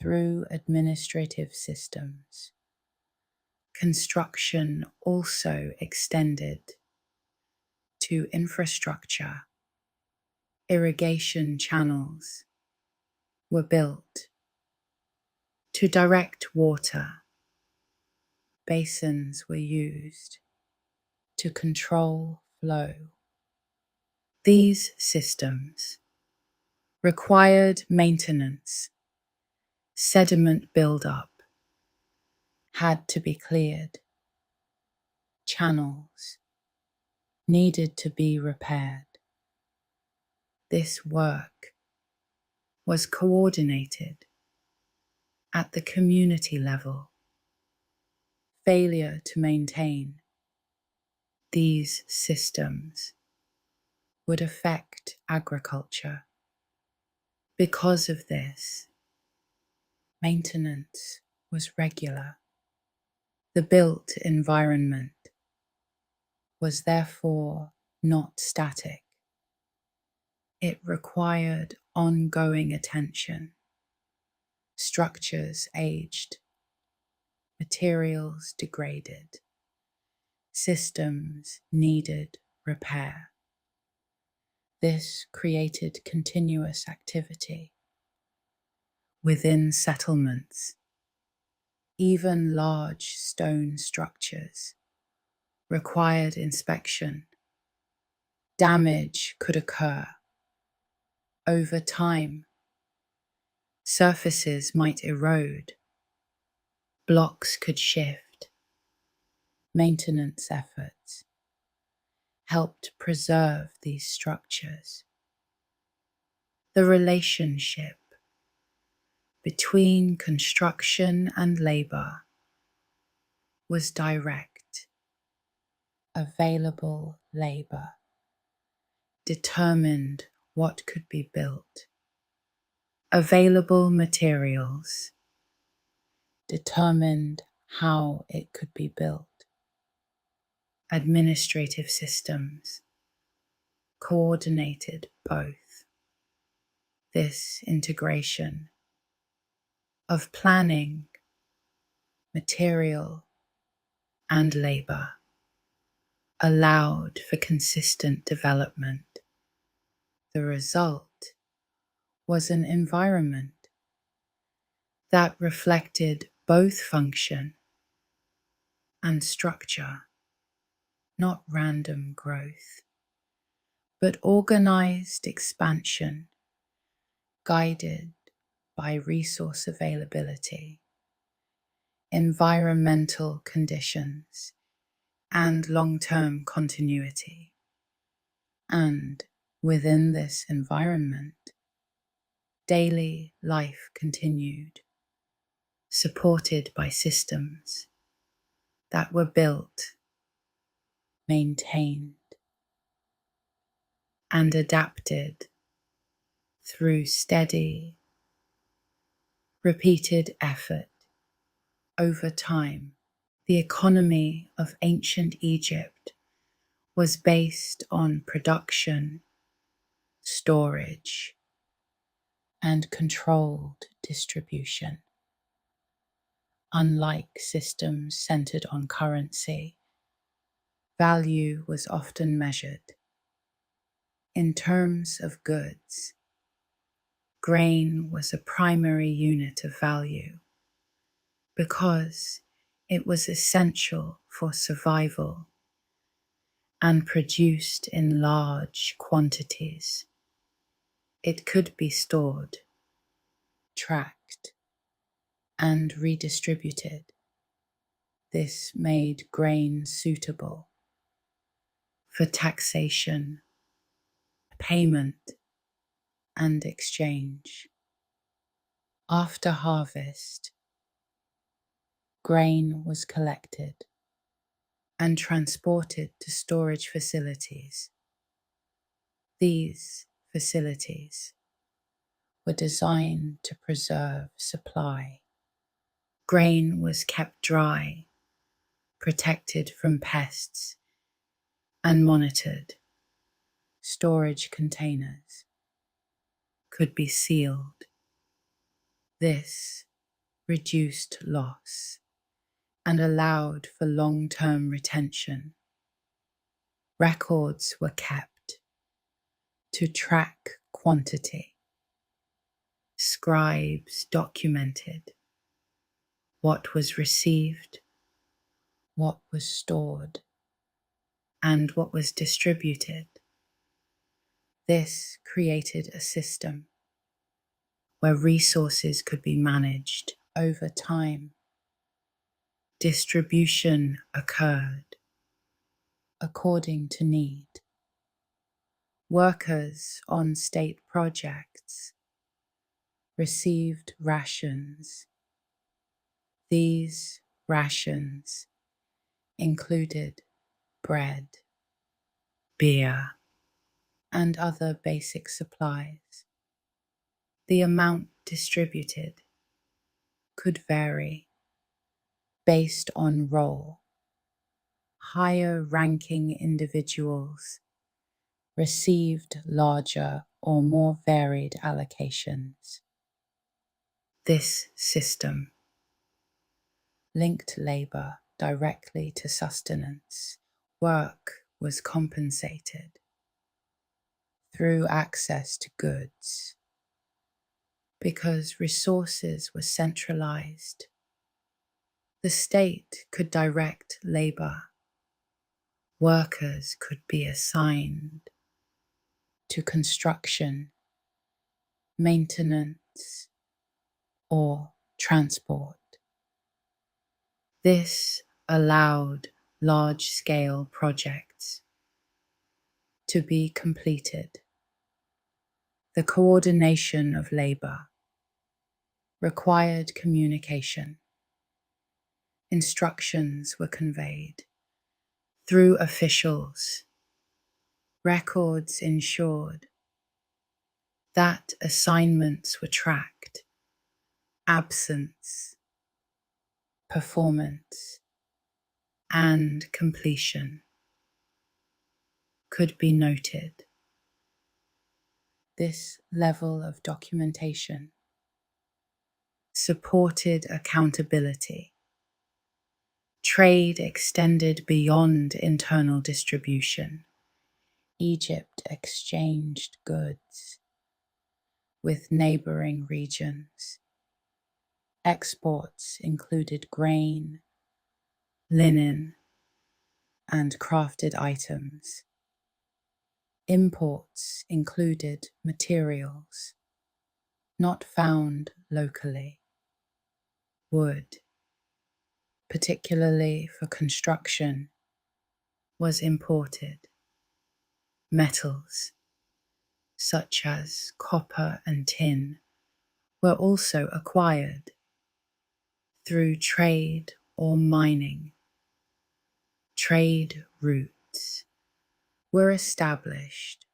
through administrative systems. Construction also extended to infrastructure. Irrigation channels were built to direct water. Basins were used to control flow. These systems required maintenance. Sediment buildup had to be cleared. Channels needed to be repaired. This work was coordinated at the community level. Failure to maintain these systems would affect agriculture. Because of this, maintenance was regular. The built environment was therefore not static. It required ongoing attention. Structures aged, materials degraded, systems needed repair. This created continuous activity within settlements. Even large stone structures required inspection. Damage could occur. Over time, surfaces might erode. Blocks could shift. Maintenance efforts helped preserve these structures. The relationship between construction and labor was direct. Available labor determined what could be built. Available materials determined how it could be built. Administrative systems coordinated both. This integration of planning, material, and labor allowed for consistent development. The result was an environment that reflected both function and structure, not random growth, but organized expansion guided by resource availability, environmental conditions, and long-term continuity. And within this environment, daily life continued, supported by systems that were built, maintained, and adapted through steady, repeated effort over time. The economy of ancient Egypt was based on production, storage, and controlled distribution. Unlike systems centered on currency, value was often measured in terms of goods. Grain was a primary unit of value because it was essential for survival and produced in large quantities. It could be stored, tracked, and redistributed. This made grain suitable for taxation, payment, and exchange. After harvest, grain was collected and transported to storage facilities. These facilities were designed to preserve supply. Grain was kept dry, protected from pests, and monitored. Storage containers could be sealed. This reduced loss and allowed for long-term retention. Records were kept to track quantity. Scribes documented what was received, what was stored, and what was distributed. This created a system where resources could be managed over time. Distribution occurred according to need. Workers on state projects received rations. These rations included bread, beer, and other basic supplies. The amount distributed could vary based on role. Higher-ranking individuals received larger or more varied allocations. This system linked labor directly to sustenance. Work was compensated through access to goods. Because resources were centralized, the state could direct labor. Workers could be assigned to construction, maintenance, or transport. This allowed large-scale projects to be completed. The coordination of labor required communication. Instructions were conveyed through officials. Records ensured that assignments were tracked. Absence, performance, and completion could be noted. This level of documentation supported accountability. Trade extended beyond internal distribution. Egypt exchanged goods with neighboring regions. Exports included grain, linen, and crafted items. Imports included materials not found locally. Wood, particularly for construction, was imported. Metals, such as copper and tin, were also acquired through trade or mining. Trade routes were established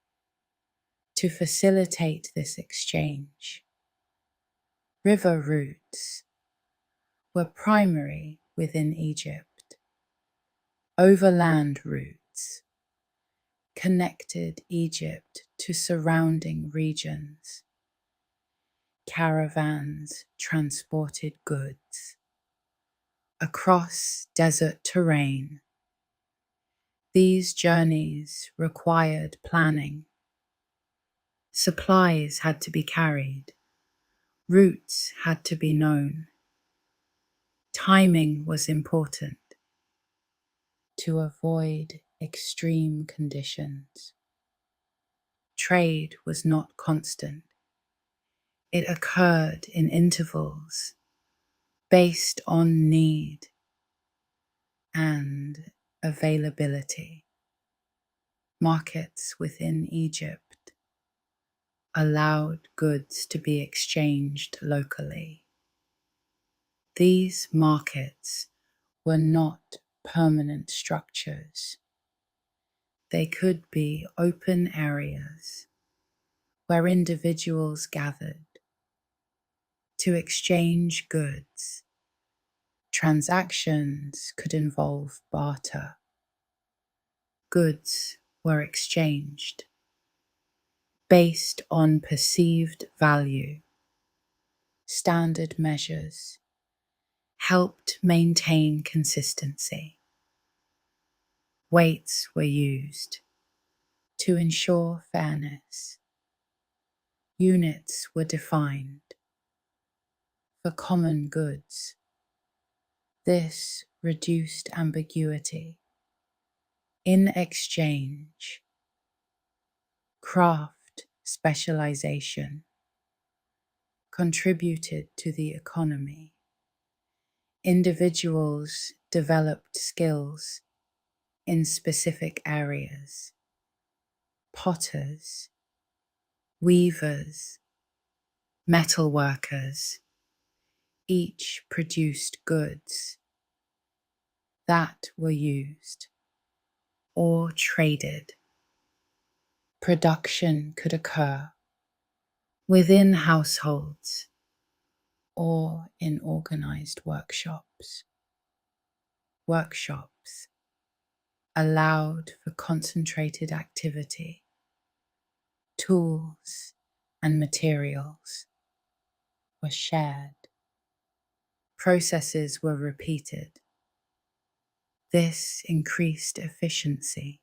to facilitate this exchange. River routes were primary within Egypt. Overland routes connected Egypt to surrounding regions. Caravans transported goods across desert terrain. These journeys required planning. Supplies had to be carried. Routes had to be known. Timing was important to avoid extreme conditions. Trade was not constant. It occurred in intervals based on need and availability. Markets within Egypt allowed goods to be exchanged locally. These markets were not permanent structures. They could be open areas where individuals gathered to exchange goods. Transactions could involve barter. Goods were exchanged based on perceived value. Standard measures helped maintain consistency. Weights were used to ensure fairness. Units were defined for common goods. This reduced ambiguity. In exchange, craft specialization contributed to the economy. Individuals developed skills in specific areas. Potters, weavers, metal workers, each produced goods that were used or traded. Production could occur within households or in organized workshops. Workshops allowed for concentrated activity. Tools and materials were shared. Processes were repeated. This increased efficiency.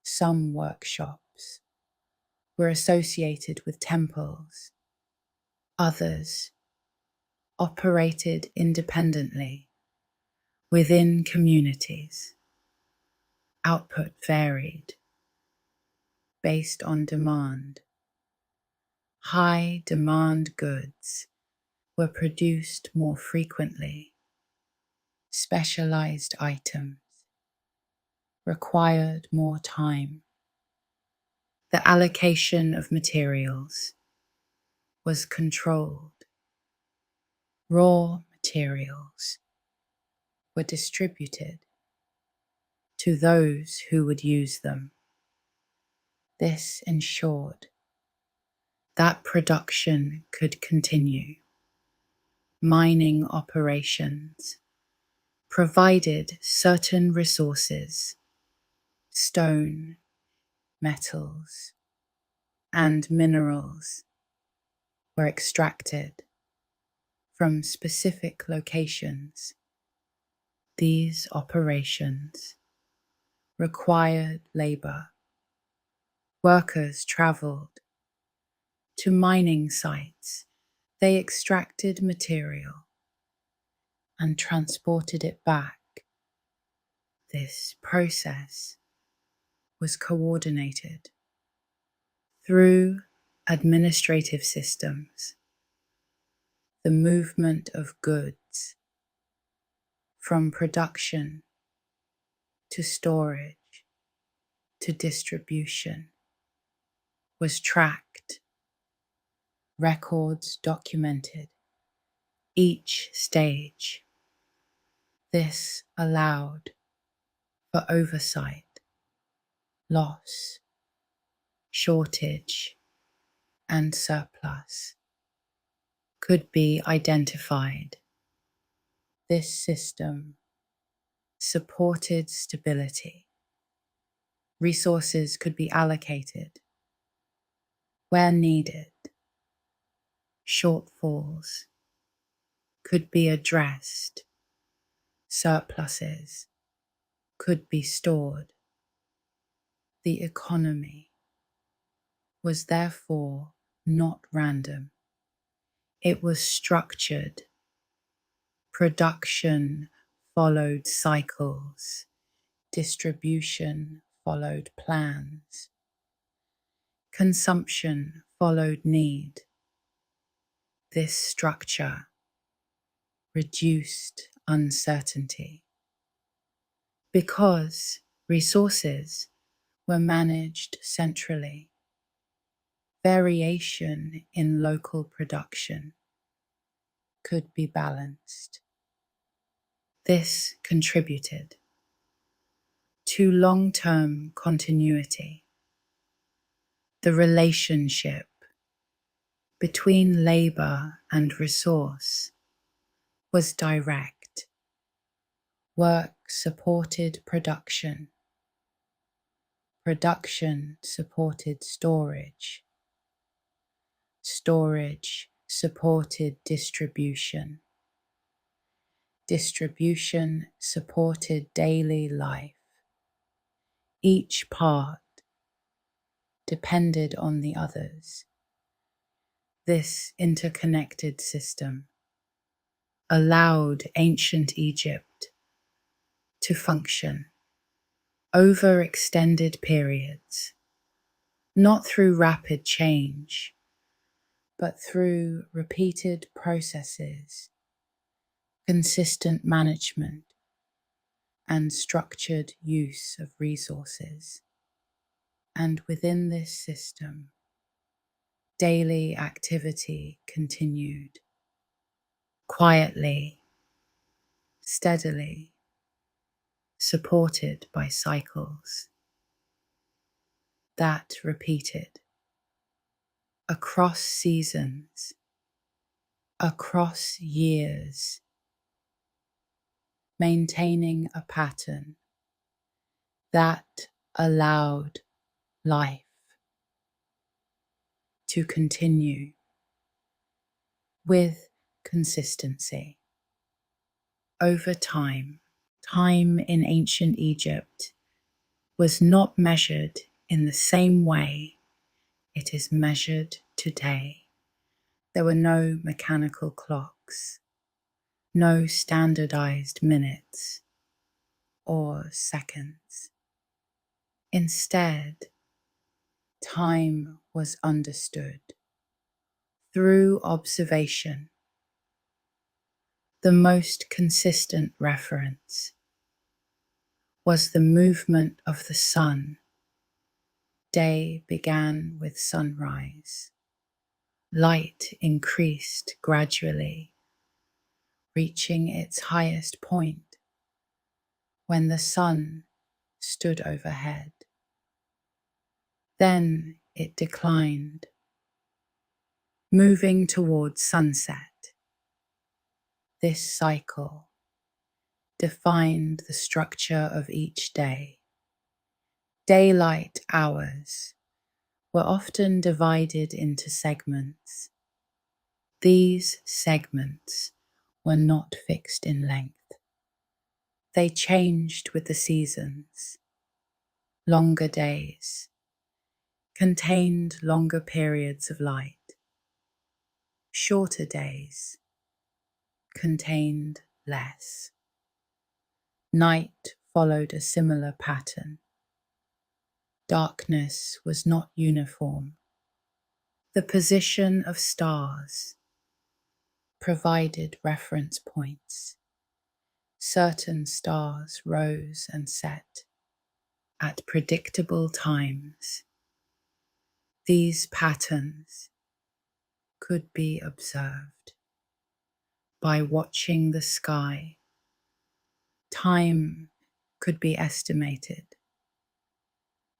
Some workshops were associated with temples. Others operated independently within communities. Output varied based on demand. High demand goods were produced more frequently. Specialized items required more time. The allocation of materials was controlled. Raw materials were distributed to those who would use them. This ensured that production could continue. Mining operations provided certain resources, stone, metals, and minerals were extracted from specific locations. These operations required labor. Workers traveled to mining sites. They extracted material and transported it back. This process was coordinated through administrative systems. The movement of goods from production to storage to distribution was tracked. Records documented each stage. This allowed for oversight, loss, shortage, and surplus could be identified. This system supported stability. Resources could be allocated where needed. Shortfalls could be addressed. Surpluses could be stored. The economy was therefore not random. It was structured. Production followed cycles. Distribution followed plans. Consumption followed need. This structure reduced uncertainty. Because resources were managed centrally, variation in local production could be balanced. This contributed to long-term continuity. The relationship between labor and resource was direct. Work supported production. Production supported storage. Storage supported distribution. Distribution supported daily life. Each part depended on the others. This interconnected system allowed ancient Egypt to function over extended periods, not through rapid change, but through repeated processes, consistent management, and structured use of resources. And within this system, daily activity continued, quietly, steadily, supported by cycles that repeated across seasons, across years, maintaining a pattern that allowed life to continue with consistency. Over time, time in ancient Egypt was not measured in the same way it is measured today. There were no mechanical clocks, no standardized minutes or seconds. Instead, time was understood through observation. The most consistent reference was the movement of the sun. Day began with sunrise. Light increased gradually reaching its highest point when the sun stood overhead. Then it declined, moving towards sunset. This cycle defined the structure of each day. Daylight hours were often divided into segments. These segments were not fixed in length. They changed with the seasons. Longer days contained longer periods of light. Shorter days contained less. Night followed a similar pattern. Darkness was not uniform. The position of stars provided reference points. Certain stars rose and set at predictable times. These patterns could be observed by watching the sky. Time could be estimated.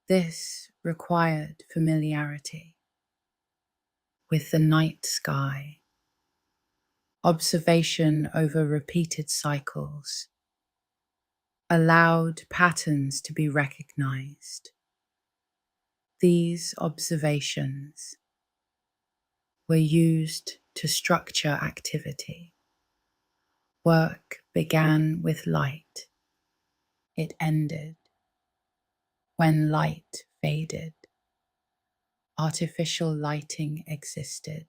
This required familiarity with the night sky. Observation over repeated cycles allowed patterns to be recognized. These observations were used to structure activity. Work began with light. It ended when light faded. Artificial lighting existed,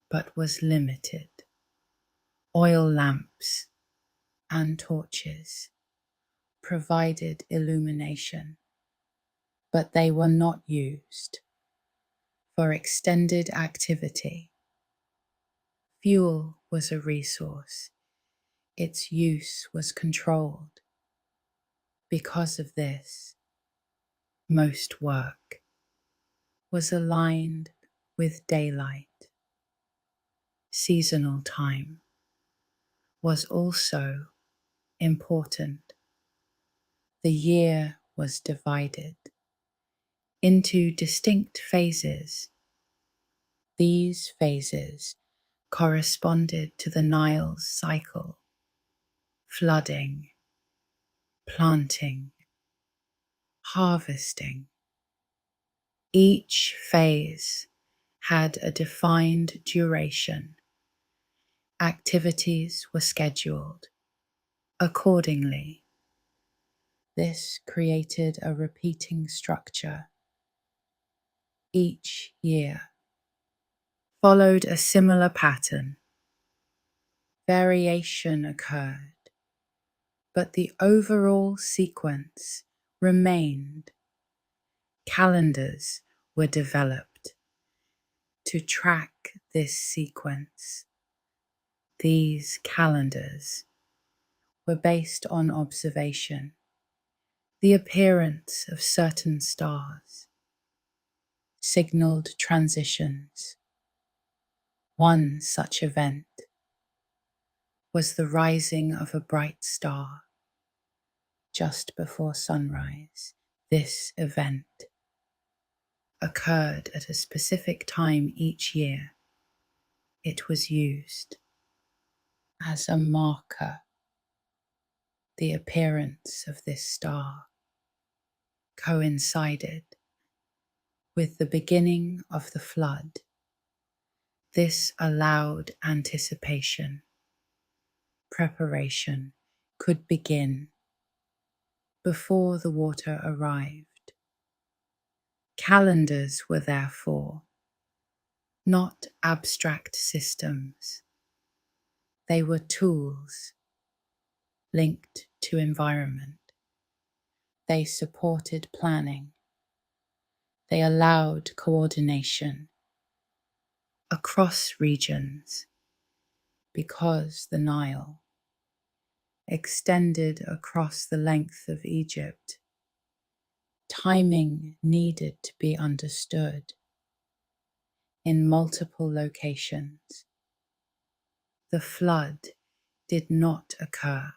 but was limited. Oil lamps and torches provided illumination, but they were not used for extended activity. Fuel was a resource. Its use was controlled. Because of this, most work was aligned with daylight. Seasonal time was also important. The year was divided into distinct phases. These phases corresponded to the Nile's cycle: flooding, planting, harvesting. Each phase had a defined duration. Activities were scheduled accordingly. This created a repeating structure. Each year followed a similar pattern. Variation occurred, but the overall sequence remained. Calendars were developed to track this sequence. These calendars were based on observation. The appearance of certain stars signaled transitions. One such event was the rising of a bright star just before sunrise. This event occurred at a specific time each year. It was used as a marker. The appearance of this star coincided with the beginning of the flood. This allowed anticipation. Preparation could begin before the water arrived. Calendars were therefore not abstract systems. They were tools linked to environment. They supported planning. They allowed coordination across regions. Because the Nile extended across the length of Egypt, timing needed to be understood in multiple locations. The flood did not occur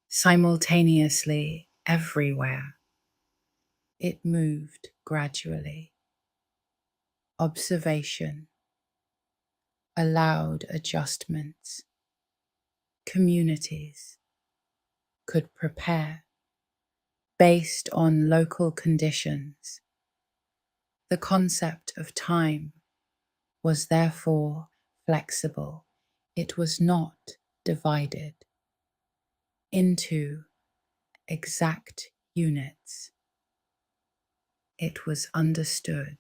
simultaneously everywhere. It moved gradually. Observation allowed adjustments. Communities could prepare based on local conditions. The concept of time was therefore flexible. It was not divided into exact units. It was understood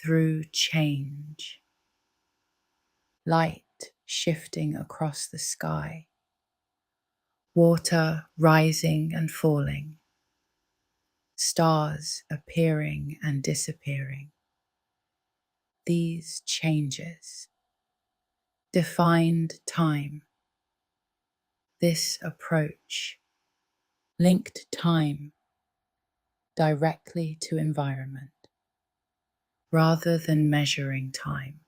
through change, light shifting across the sky, water rising and falling, stars appearing and disappearing. These changes defined time. This approach linked time directly to environment rather than measuring time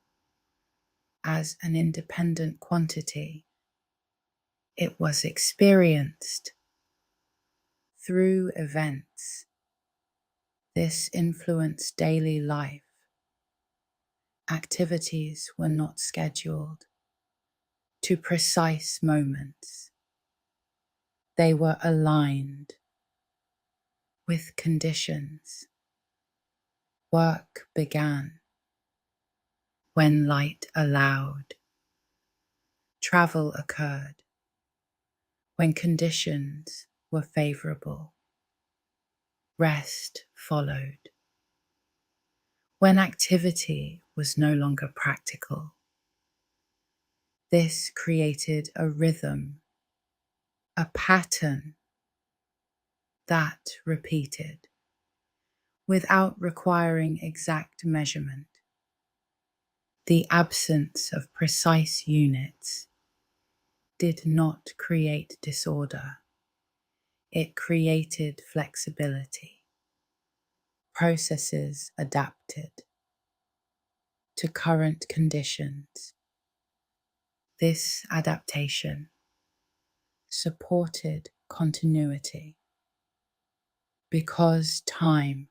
as an independent quantity. It was experienced through events. This influenced daily life. Activities were not scheduled to precise moments. They were aligned with conditions. Work began when light allowed. Travel occurred when conditions were favorable. Rest followed when activity was no longer practical. This created a rhythm, a pattern that repeated without requiring exact measurement. The absence of precise units did not create disorder. It created flexibility. Processes adapted to current conditions. This adaptation supported continuity because time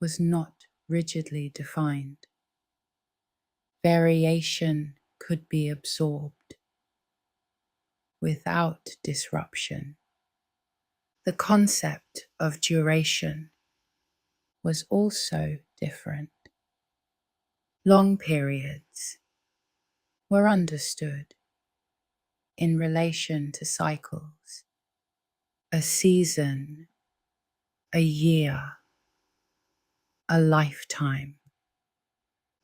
was not rigidly defined. Variation could be absorbed without disruption. The concept of duration was also different. Long periods were understood in relation to cycles, a season, a year, a lifetime.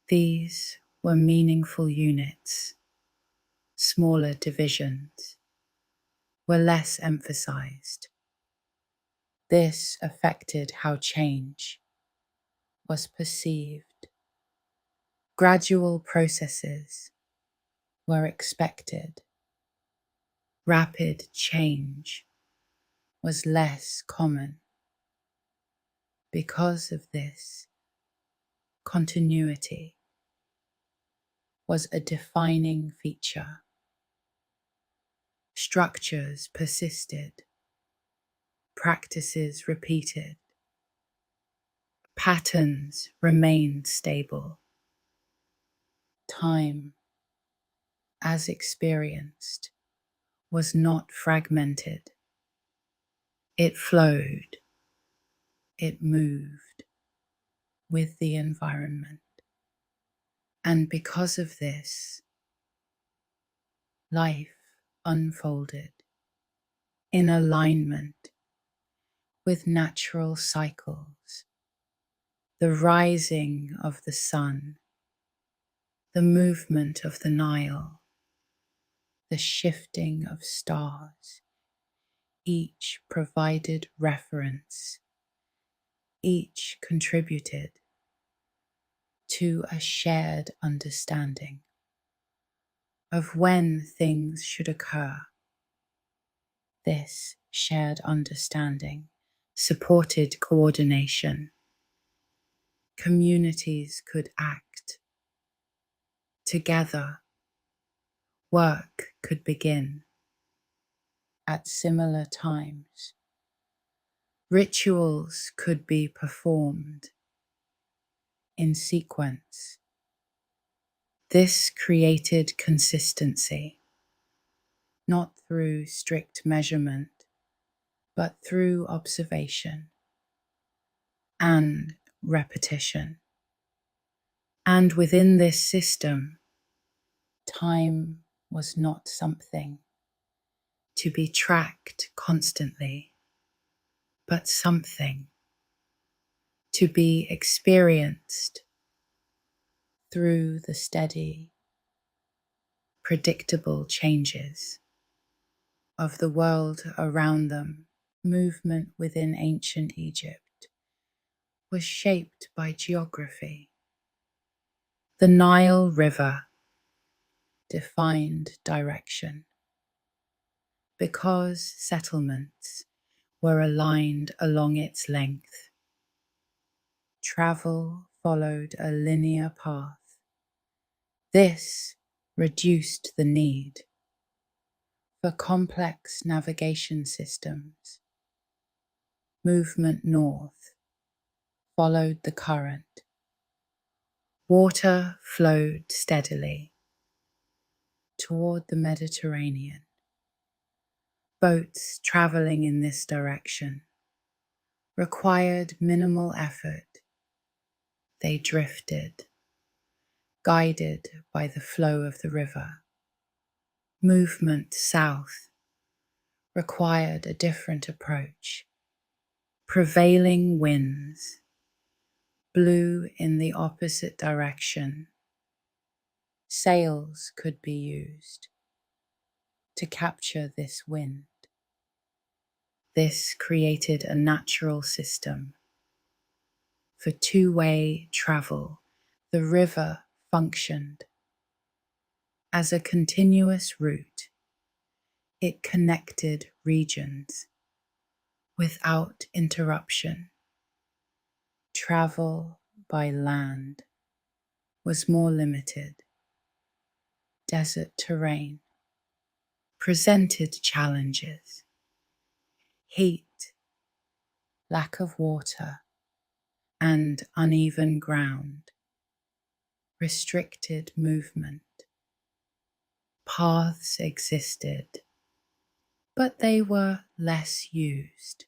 These were meaningful units. Smaller divisions were less emphasized. This affected how change was perceived. Gradual processes were expected. Rapid change was less common. Because of this, continuity was a defining feature. Structures persisted. Practices repeated. Patterns remained stable. Time, as experienced, was not fragmented. It flowed. It moved with the environment. And because of this, life unfolded in alignment with natural cycles. The rising of the sun, the movement of the Nile, the shifting of stars, each provided reference, each contributed to a shared understanding of when things should occur. This shared understanding supported coordination. Communities could act Together, work could begin at similar times. Rituals could be performed in sequence. This created consistency, not through strict measurement, but through observation and repetition. And within this system, time was not something to be tracked constantly, but something to be experienced through the steady, predictable changes of the world around them. Movement within ancient Egypt was shaped by geography. The Nile River defined direction because settlements were aligned along its length. Travel followed a linear path. This reduced the need for complex navigation systems. Movement north followed the current. Water flowed steadily toward the Mediterranean. Boats traveling in this direction required minimal effort. They drifted, guided by the flow of the river. Movement south required a different approach. Prevailing winds blew in the opposite direction. Sails could be used to capture this wind. This created a natural system for two-way travel. The river functioned as a continuous route. It connected regions without interruption. Travel by land was more limited. Desert terrain presented challenges. Heat, lack of water, and uneven ground restricted movement. Paths existed, but they were less used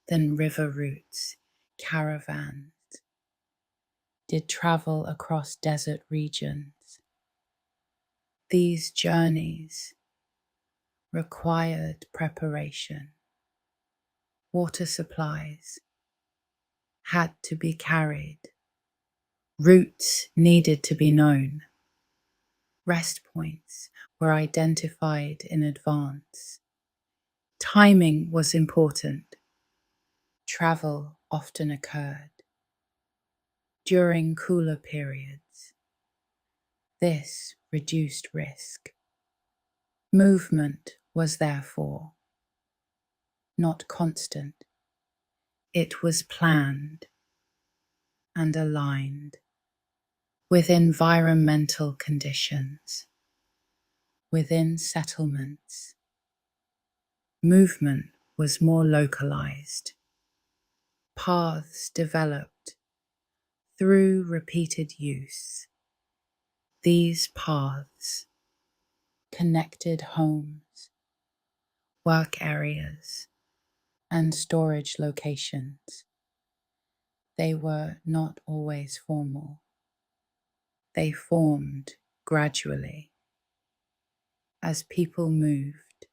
than river routes. Caravans did travel across desert regions. These journeys required preparation. Water supplies had to be carried. Routes needed to be known. Rest points were identified in advance. Timing was important. Travel often occurred during cooler periods. This reduced risk. Movement was therefore not constant. It was planned and aligned with environmental conditions. Within settlements, movement was more localized. Paths developed through repeated use. These paths connected homes, work areas, and storage locations. They were not always formal. They formed gradually as people moved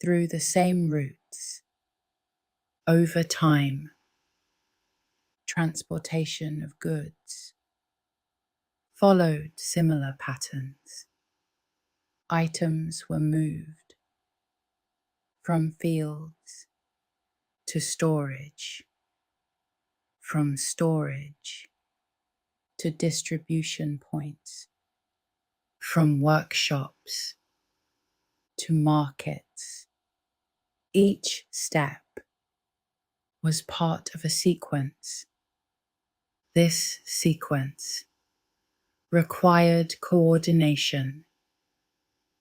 through the same routes. Over time, transportation of goods followed similar patterns. Items were moved from fields to storage, from storage to distribution points, from workshops to markets. Each step was part of a sequence. This sequence required coordination,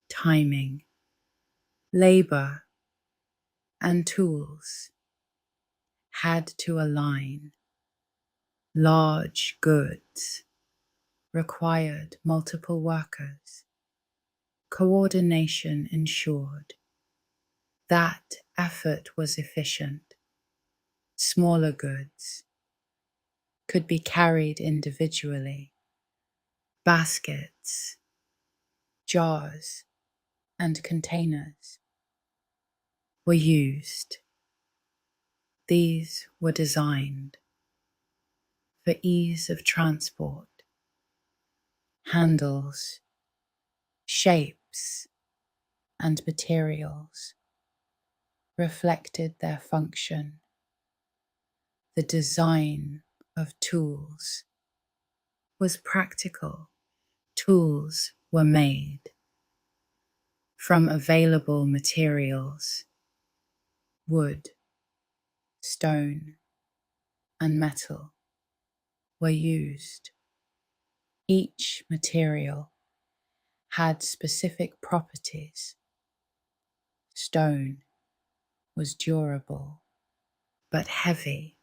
timing, labor, and tools had to align. Large goods required multiple workers. Coordination ensured that effort was efficient. Smaller goods could be carried individually. Baskets, jars, and containers were used. These were designed for ease of transport. Handles, shapes, and materials reflected their function. The design of tools was practical. Tools were made from available materials: wood, stone, and metal were used. Each material had specific properties. Stone was durable but heavy.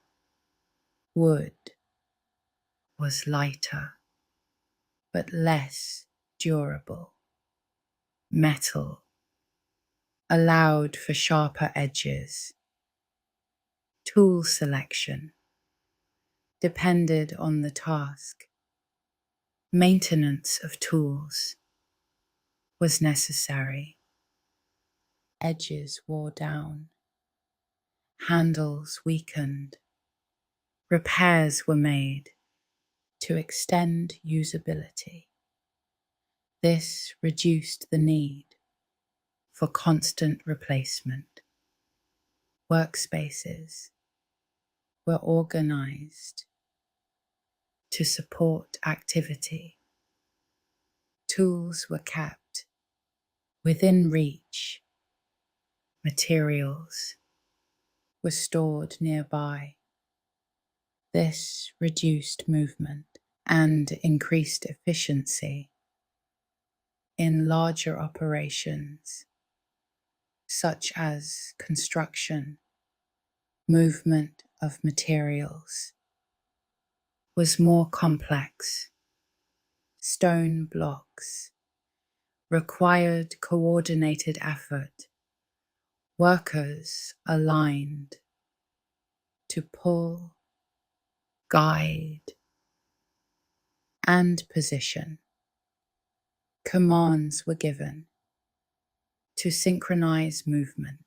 Wood was lighter but less durable. Metal allowed for sharper edges. Tool selection depended on the task. Maintenance of tools was necessary. Edges wore down. Handles weakened. Repairs were made to extend usability. This reduced the need for constant replacement. Workspaces were organized to support activity. Tools were kept within reach. Materials were stored nearby. This reduced movement and increased efficiency in larger operations, such as construction. Movement of materials was more complex. Stone blocks required coordinated effort. Workers aligned to pull, guide, and position. Commands were given to synchronize movement.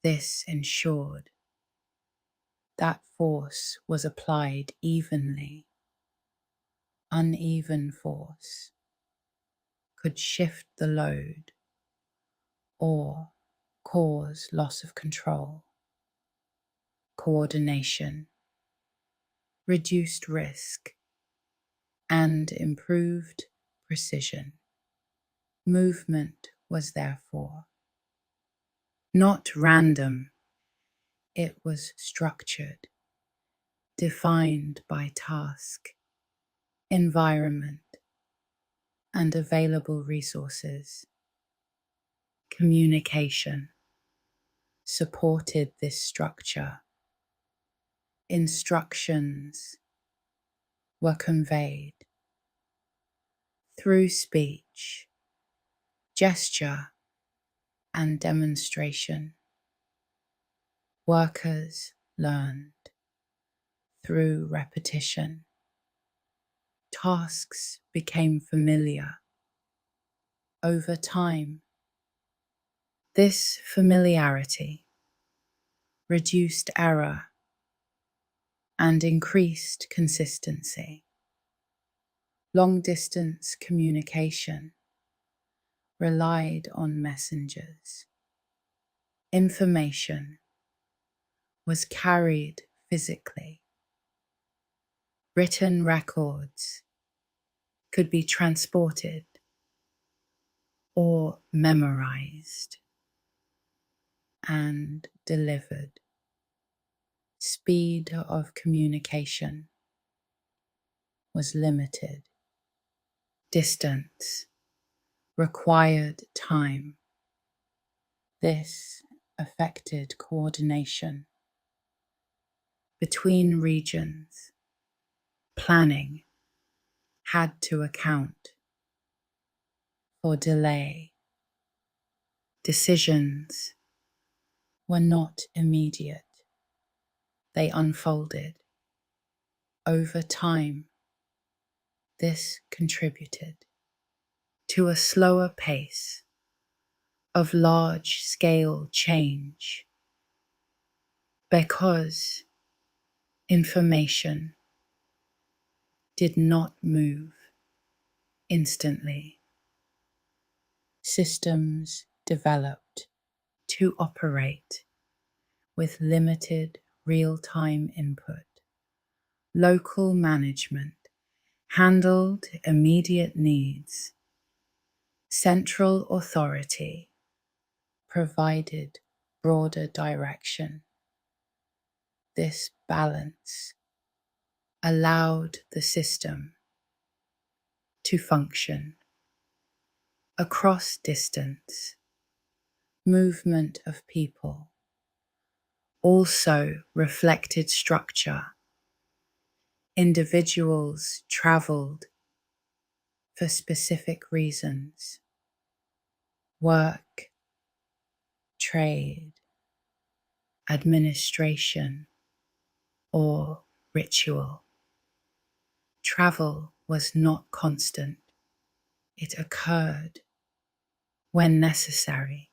This ensured that force was applied evenly. Uneven force could shift the load or cause loss of control. Coordination reduced risk and improved precision. Movement was therefore not random. It was structured, defined by task, environment, and available resources. Communication supported this structure. Instructions were conveyed through speech, gesture, and demonstration. Workers learned through repetition. Tasks became familiar. Over time, this familiarity reduced error and increased consistency. Long-distance communication relied on messengers. Information was carried physically. Written records could be transported or memorized and delivered. Speed of communication was limited. distance, required time. This affected coordination between regions. Planning had to account for delay. Decisions were not immediate. They unfolded over time. This contributed to a slower pace of large-scale change because information did not move instantly. Systems developed to operate with limited real-time input. Local management handled immediate needs. Central authority provided broader direction. This balance allowed the system to function across distance. Movement of people also reflected structure. Individuals traveled for specific reasons: work, trade, administration, or ritual. Travel was not constant. It occurred when necessary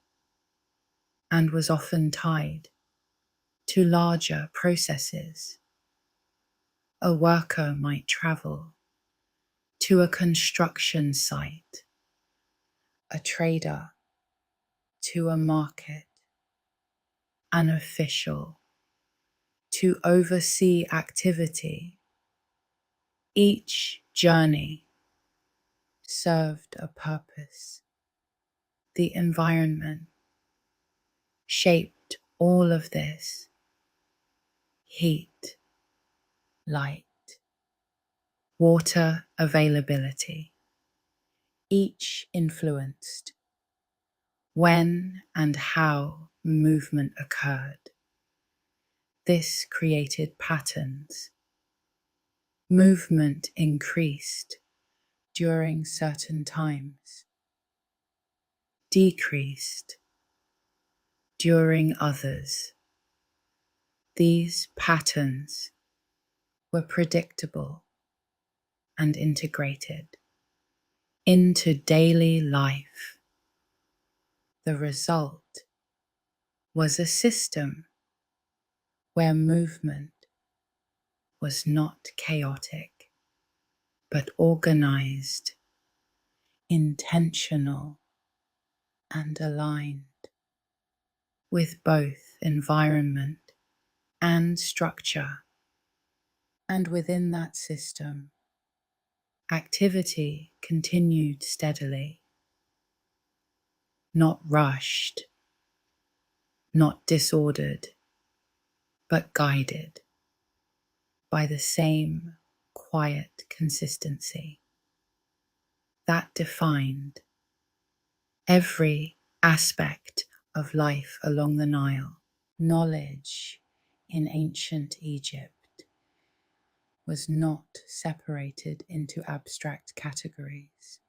and was often tied to larger processes. A worker might travel to a construction site, a trader to a market, an official to oversee activity. Each journey served a purpose. The environment shaped all of this: heat, light, water availability. Each influenced when and how movement occurred. This created patterns. Movement increased during certain times, decreased during others. These patterns were predictable and integrated into daily life. The result was a system where movement was not chaotic, but organized, intentional, and aligned with both environment and structure. And within that system, activity continued steadily, not rushed, not disordered, but guided by the same quiet consistency that defined every aspect of life along the Nile. Knowledge in ancient Egypt was not separated into abstract categories.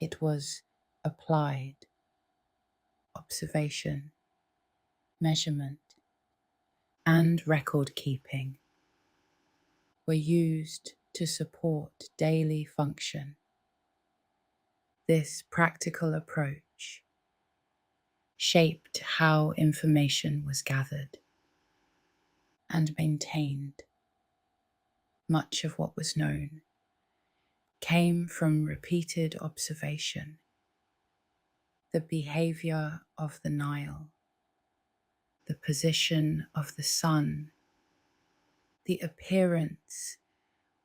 It was applied. Observation, measurement, and record keeping were used to support daily function. This practical approach shaped how information was gathered and maintained. Much of what was known came from repeated observation. The behavior of the Nile, the position of the sun, the appearance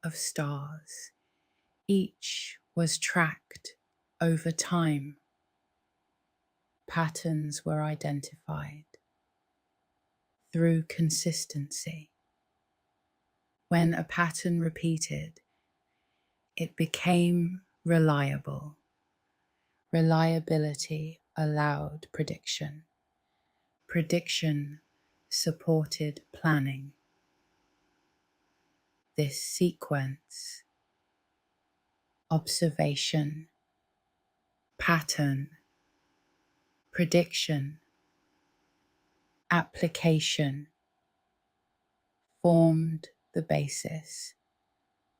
of stars, each was tracked over time. Patterns were identified through consistency. When a pattern repeated, It became reliable. Reliability allowed prediction. Prediction supported planning. This sequence, observation, pattern, prediction, application, formed the basis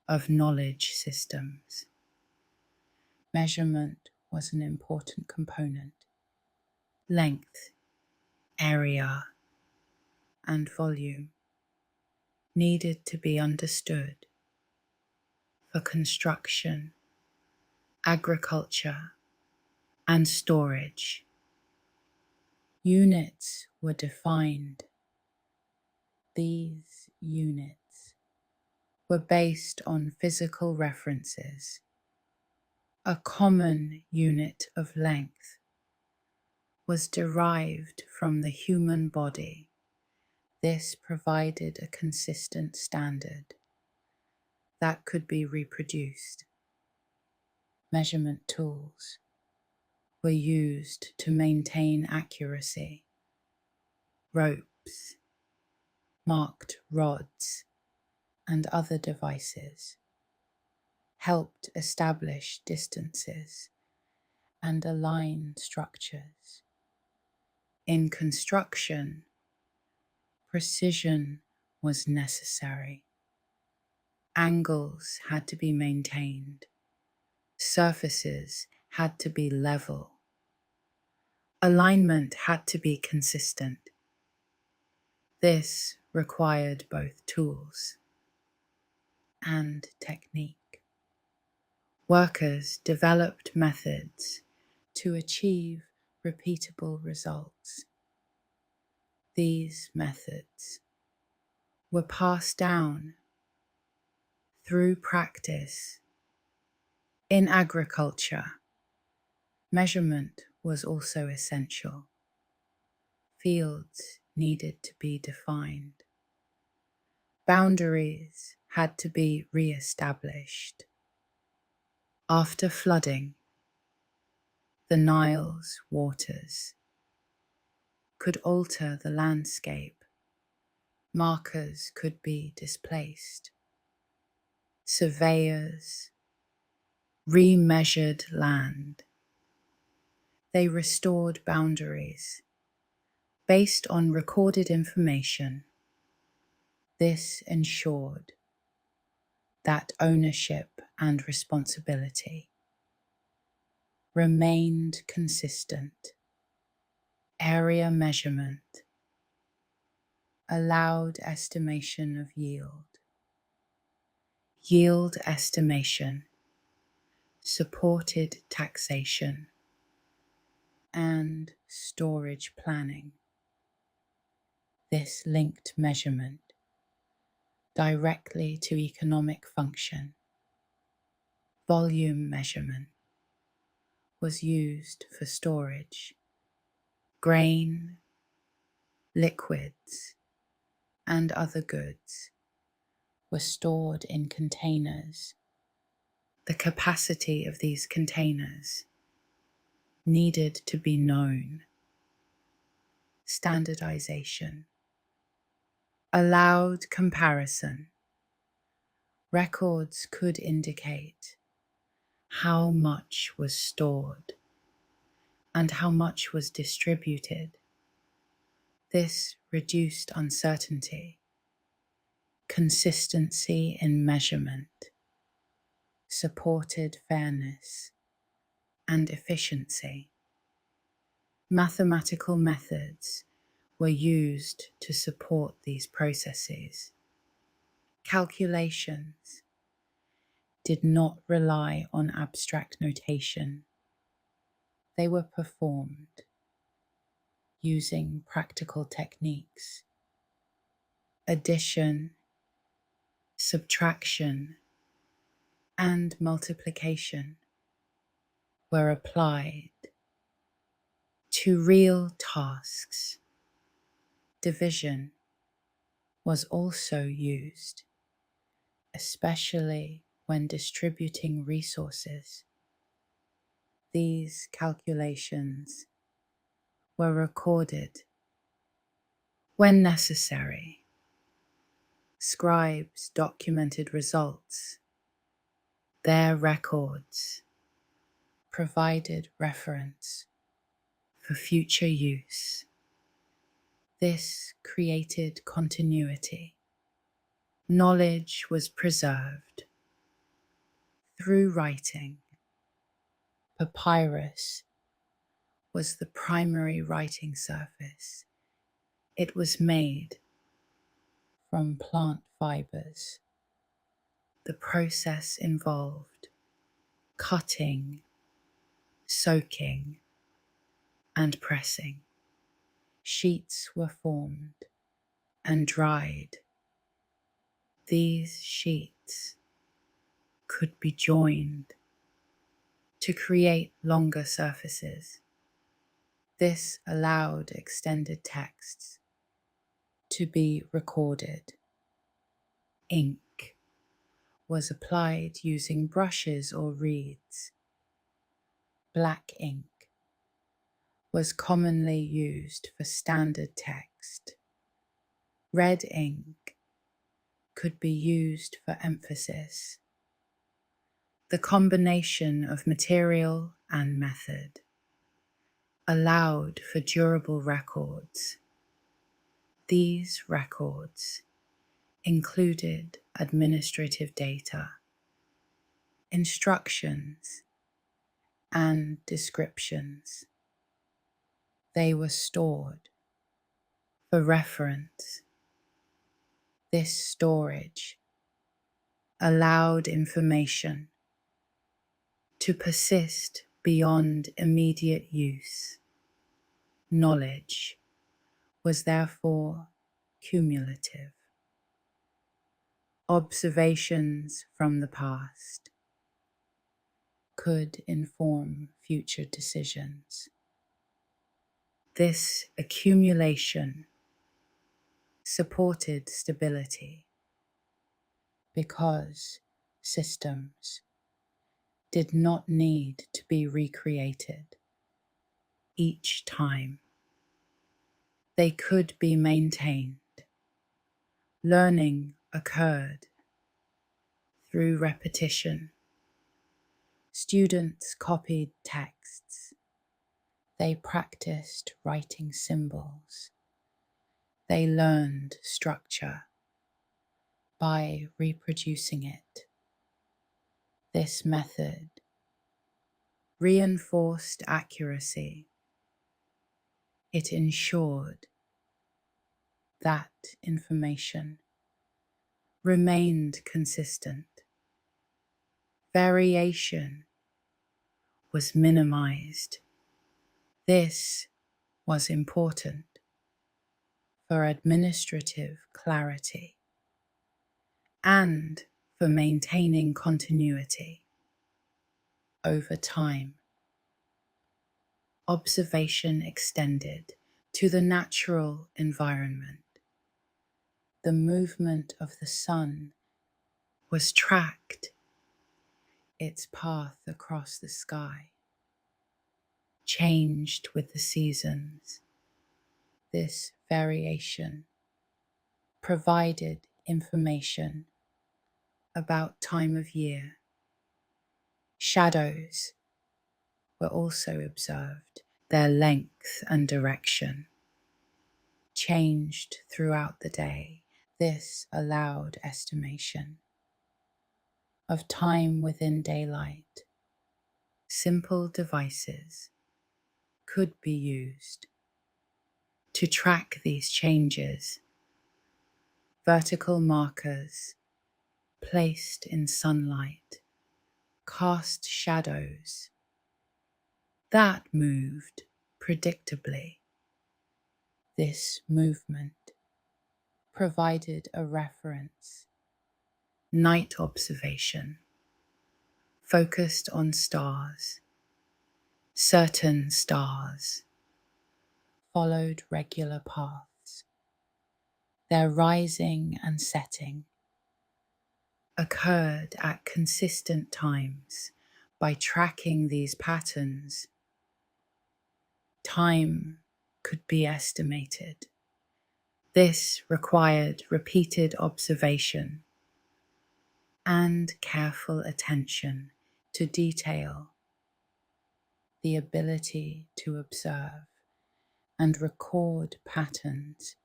of knowledge systems. Measurement was an important component. Length, area, and volume needed to be understood for construction, agriculture, and storage. Units were defined. These units were based on physical references. A common unit of length was derived from the human body. This provided a consistent standard that could be reproduced. Measurement tools were used to maintain accuracy. Ropes, marked rods, and other devices helped establish distances and align structures. In construction, precision was necessary. Angles had to be maintained. Surfaces had to be level. Alignment had to be consistent. This required both tools and technique. Workers developed methods to achieve repeatable results. These methods were passed down through practice. In agriculture, measurement was also essential. Fields needed to be defined. Boundaries had to be re-established. After flooding, the Nile's waters could alter the landscape. Markers could be displaced. Surveyors remeasured land. They restored boundaries based on recorded information. This ensured that ownership and responsibility remained consistent. Area measurement allowed estimation of yield. Yield estimation supported taxation and storage planning. This linked measurement directly to economic function. Volume measurement was used for storage. Grain, liquids, and other goods were stored in containers. The capacity of these containers needed to be known. Standardization allowed comparison. Records could indicate how much was stored and how much was distributed. This reduced uncertainty. Consistency in measurement supported fairness and efficiency. Mathematical methods were used to support these processes. Calculations did not rely on abstract notation. They were performed using practical techniques. Addition, subtraction, and multiplication were applied to real tasks. Division was also used, especially when distributing resources. These calculations were recorded when necessary. Scribes documented results. Their records provided reference for future use. This created continuity. Knowledge was preserved through writing. Papyrus was the primary writing surface. It was made from plant fibers. The process involved cutting, soaking, and pressing. Sheets were formed and dried. These sheets could be joined to create longer surfaces. This allowed extended texts to be recorded. Ink was applied using brushes or reeds. Black ink was commonly used for standard text. Red ink could be used for emphasis. The combination of material and method allowed for durable records. These records included administrative data, instructions, and descriptions. They were stored for reference. This storage allowed information to persist beyond immediate use. Knowledge was therefore cumulative. Observations from the past could inform future decisions. This accumulation supported stability because systems did not need to be recreated each time. They could be maintained. Learning occurred through repetition. Students copied texts. They practiced writing symbols. They learned structure by reproducing it. This method reinforced accuracy. It ensured that information remained consistent. Variation was minimized. This was important for administrative clarity and for maintaining continuity. Over time, observation extended to the natural environment. The movement of the sun was tracked, its path across the sky changed with the seasons. This variation provided information about time of year. Shadows were also observed. Their length and direction changed throughout the day. This allowed estimation of time within daylight. Simple devices could be used to track these changes. Vertical markers placed in sunlight cast shadows that moved predictably. This movement provided a reference. Night observation focused on stars. Certain stars followed regular paths. Their rising and setting occurred at consistent times. By tracking these patterns, time could be estimated. This required repeated observation and careful attention to detail. The ability to observe and record patterns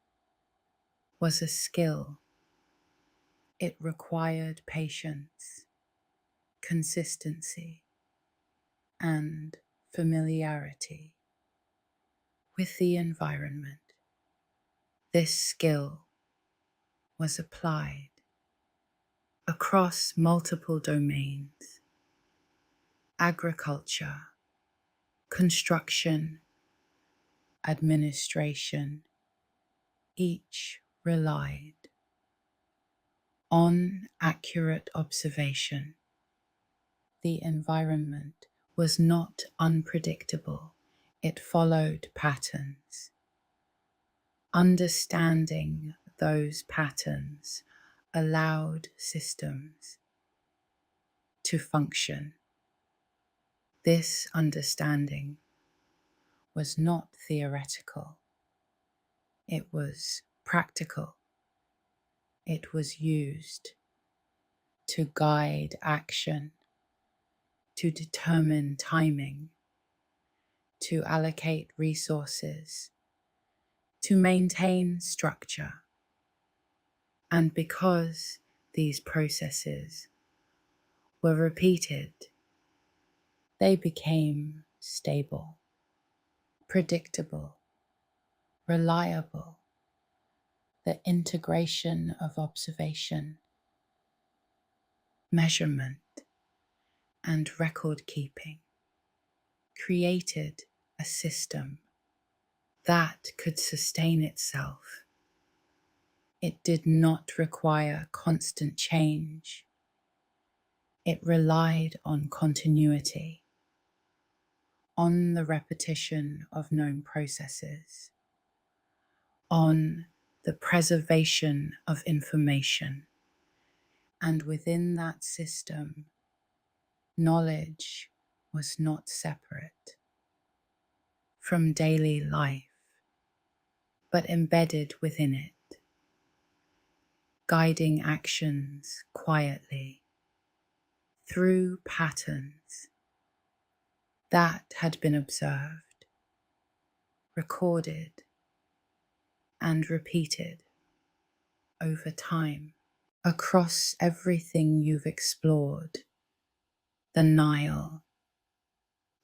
was a skill. It required patience, consistency, and familiarity with the environment. This skill was applied across multiple domains: agriculture, construction, administration. Each relied on accurate observation. The environment was not unpredictable. It followed patterns. Understanding those patterns allowed systems to function. This understanding was not theoretical. It was practical. It was used to guide action, to determine timing, to allocate resources, to maintain structure. And because these processes were repeated, they became stable, predictable, reliable. The integration of observation, measurement, and record keeping created a system that could sustain itself. It did not require constant change. It relied on continuity, on the repetition of known processes, on the preservation of information. And within that system, knowledge was not separate from daily life, but embedded within it, guiding actions quietly through patterns that had been observed, recorded, and repeated over time. Across everything you've explored: the Nile,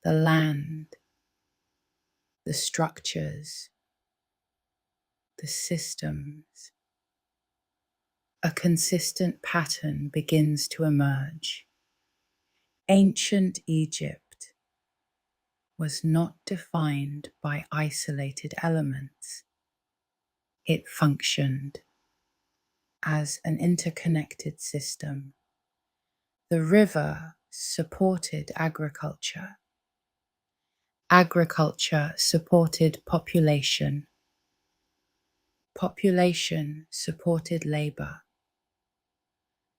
the land, the structures, the systems, a consistent pattern begins to emerge. Ancient Egypt was not defined by isolated elements. It functioned as an interconnected system. The river supported agriculture. Agriculture supported population. Population supported labor.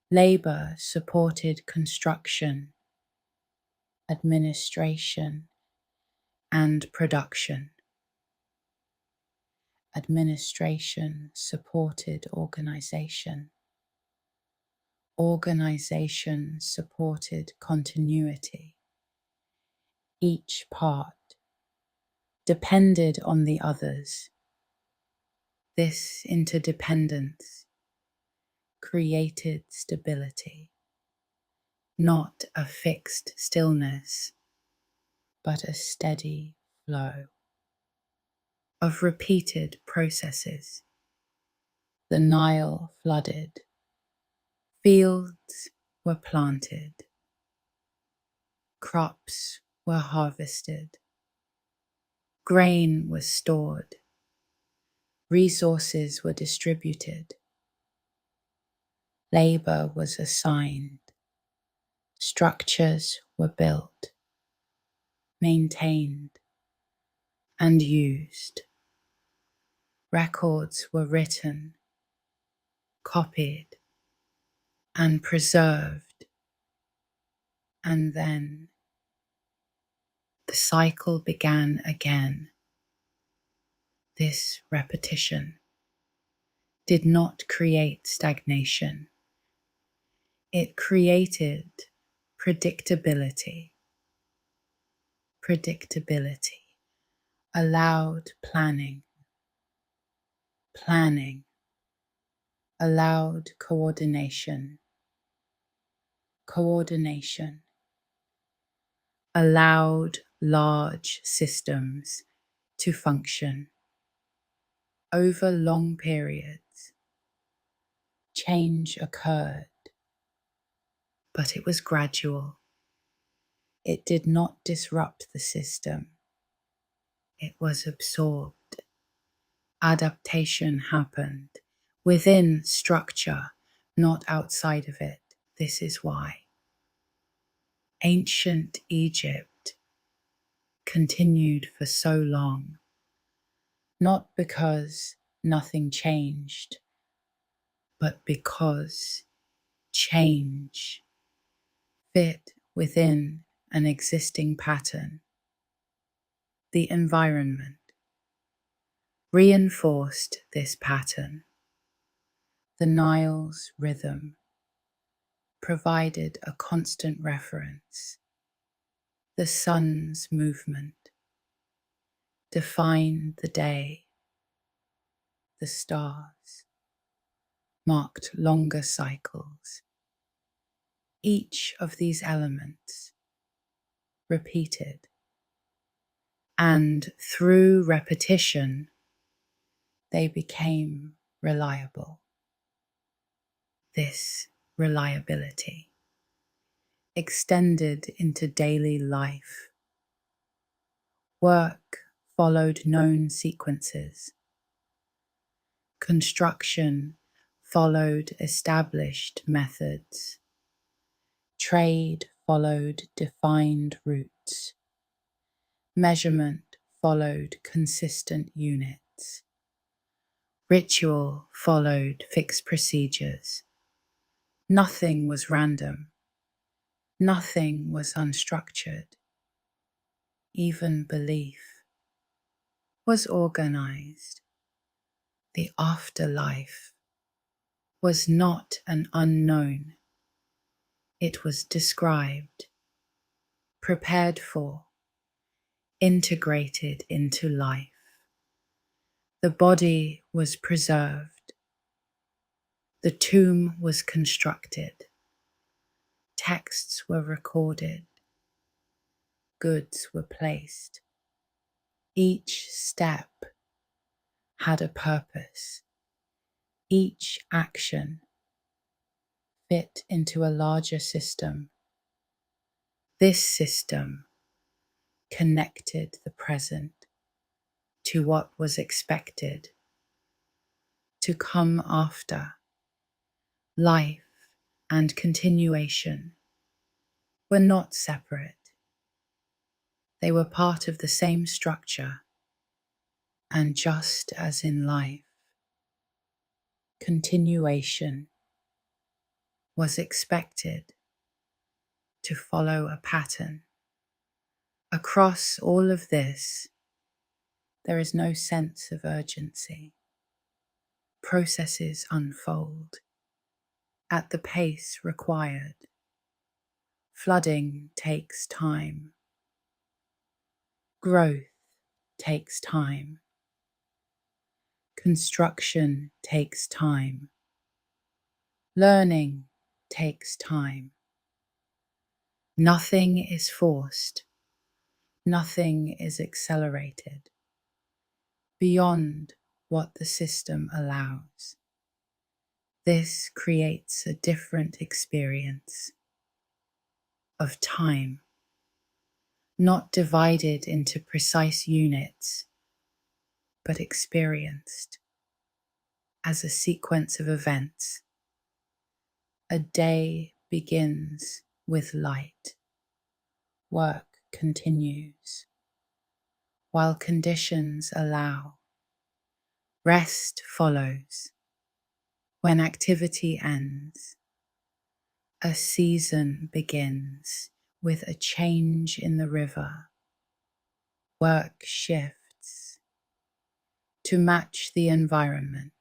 Labor supported construction, administration, and production. Administration supported organization. Organization supported continuity. Each part depended on the others. This interdependence created stability, not a fixed stillness, but a steady flow of repeated processes. The Nile flooded. Fields were planted. Crops were harvested. Grain was stored. Resources were distributed. Labor was assigned. Structures were built, maintained, and used. Records were written, copied, and preserved, and then the cycle began again. This repetition did not create stagnation. It created predictability. Predictability allowed planning. Planning allowed coordination. Coordination allowed large systems to function over long periods. Change occurred, but it was gradual. It did not disrupt the system. It was absorbed. Adaptation happened within structure, not outside of it. This is why ancient Egypt continued for so long, not because nothing changed, but because change fit within an existing pattern. The environment reinforced this pattern. The Nile's rhythm provided a constant reference. The sun's movement defined the day. The stars marked longer cycles. Each of these elements repeated, and through repetition, they became reliable. This reliability extended into daily life. Work followed known sequences. Construction followed established methods. Trade followed defined routes. Measurement followed consistent units. Ritual followed fixed procedures. Nothing was random. Nothing was unstructured. Even belief was organized. The afterlife was not an unknown. It was described, prepared for, integrated into life. The body was preserved. The tomb was constructed. Texts were recorded. Goods were placed. Each step had a purpose. Each action fit into a larger system. This system connected the present to what was expected to come after. Life and continuation were not separate. They were part of the same structure, and just as in life, continuation was expected to follow a pattern. Across all of this, there is no sense of urgency. Processes unfold at the pace required. Flooding takes time. Growth takes time. Construction takes time. Learning takes time. Nothing is forced. Nothing is accelerated beyond what the system allows. This creates a different experience of time, not divided into precise units, but experienced as a sequence of events. A day begins with light. Work continues. While conditions allow, rest follows. When activity ends, A season begins with a change in the river. Work shifts to match the environment.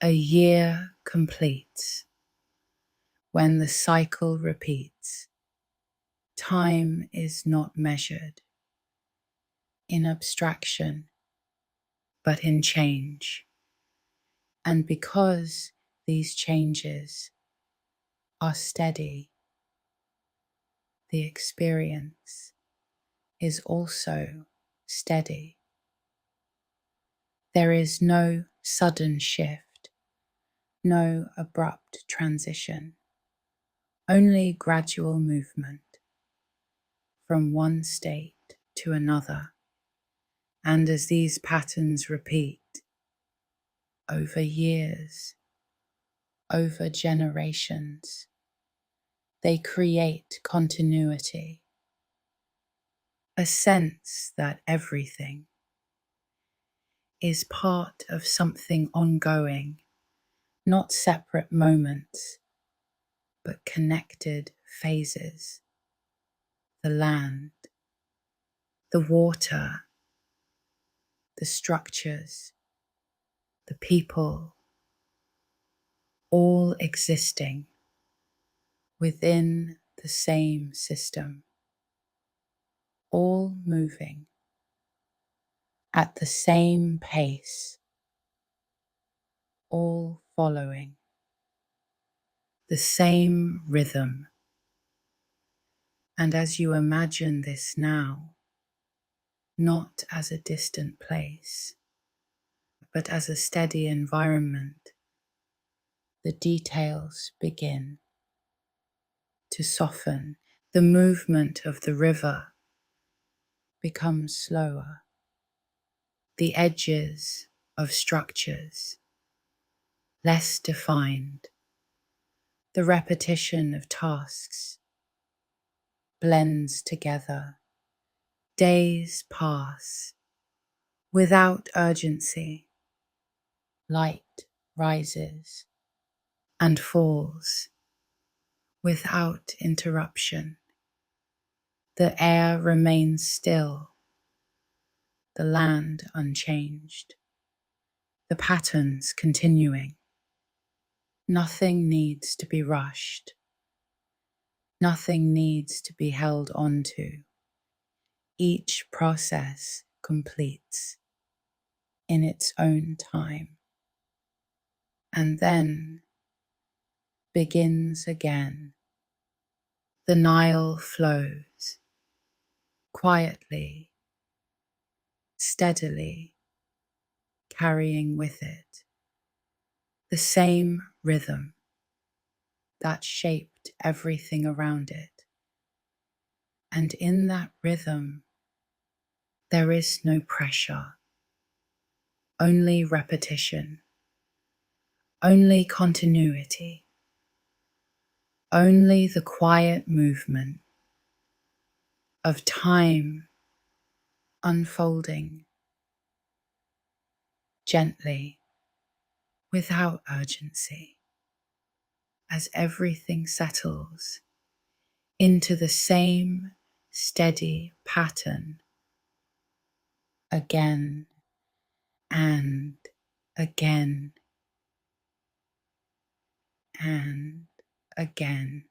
A year completes when the cycle repeats. Time is not measured in abstraction, but in change. And because these changes are steady, the experience is also steady. There is no sudden shift, no abrupt transition, only gradual movement from one state to another. And as these patterns repeat over years, over generations, they create continuity, a sense that everything is part of something ongoing, not separate moments, but connected phases. The land, the water, the structures, the people, all existing within the same system, all moving at the same pace, all following the same rhythm. And as you imagine this now, not as a distant place, but as a steady environment, the details begin to soften. The movement of the river becomes slower. The edges of structures less defined. The repetition of tasks blends together. Days pass without urgency. Light rises and falls without interruption. The air remains still, the land unchanged, the patterns continuing. Nothing needs to be rushed. Nothing needs to be held onto. Each process completes in its own time, and then begins again. The Nile flows quietly, steadily, carrying with it the same rhythm that shaped everything around it. And in that rhythm, there is no pressure, only repetition, only continuity, only the quiet movement of time unfolding gently, without urgency, as everything settles into the same steady pattern again and again and again.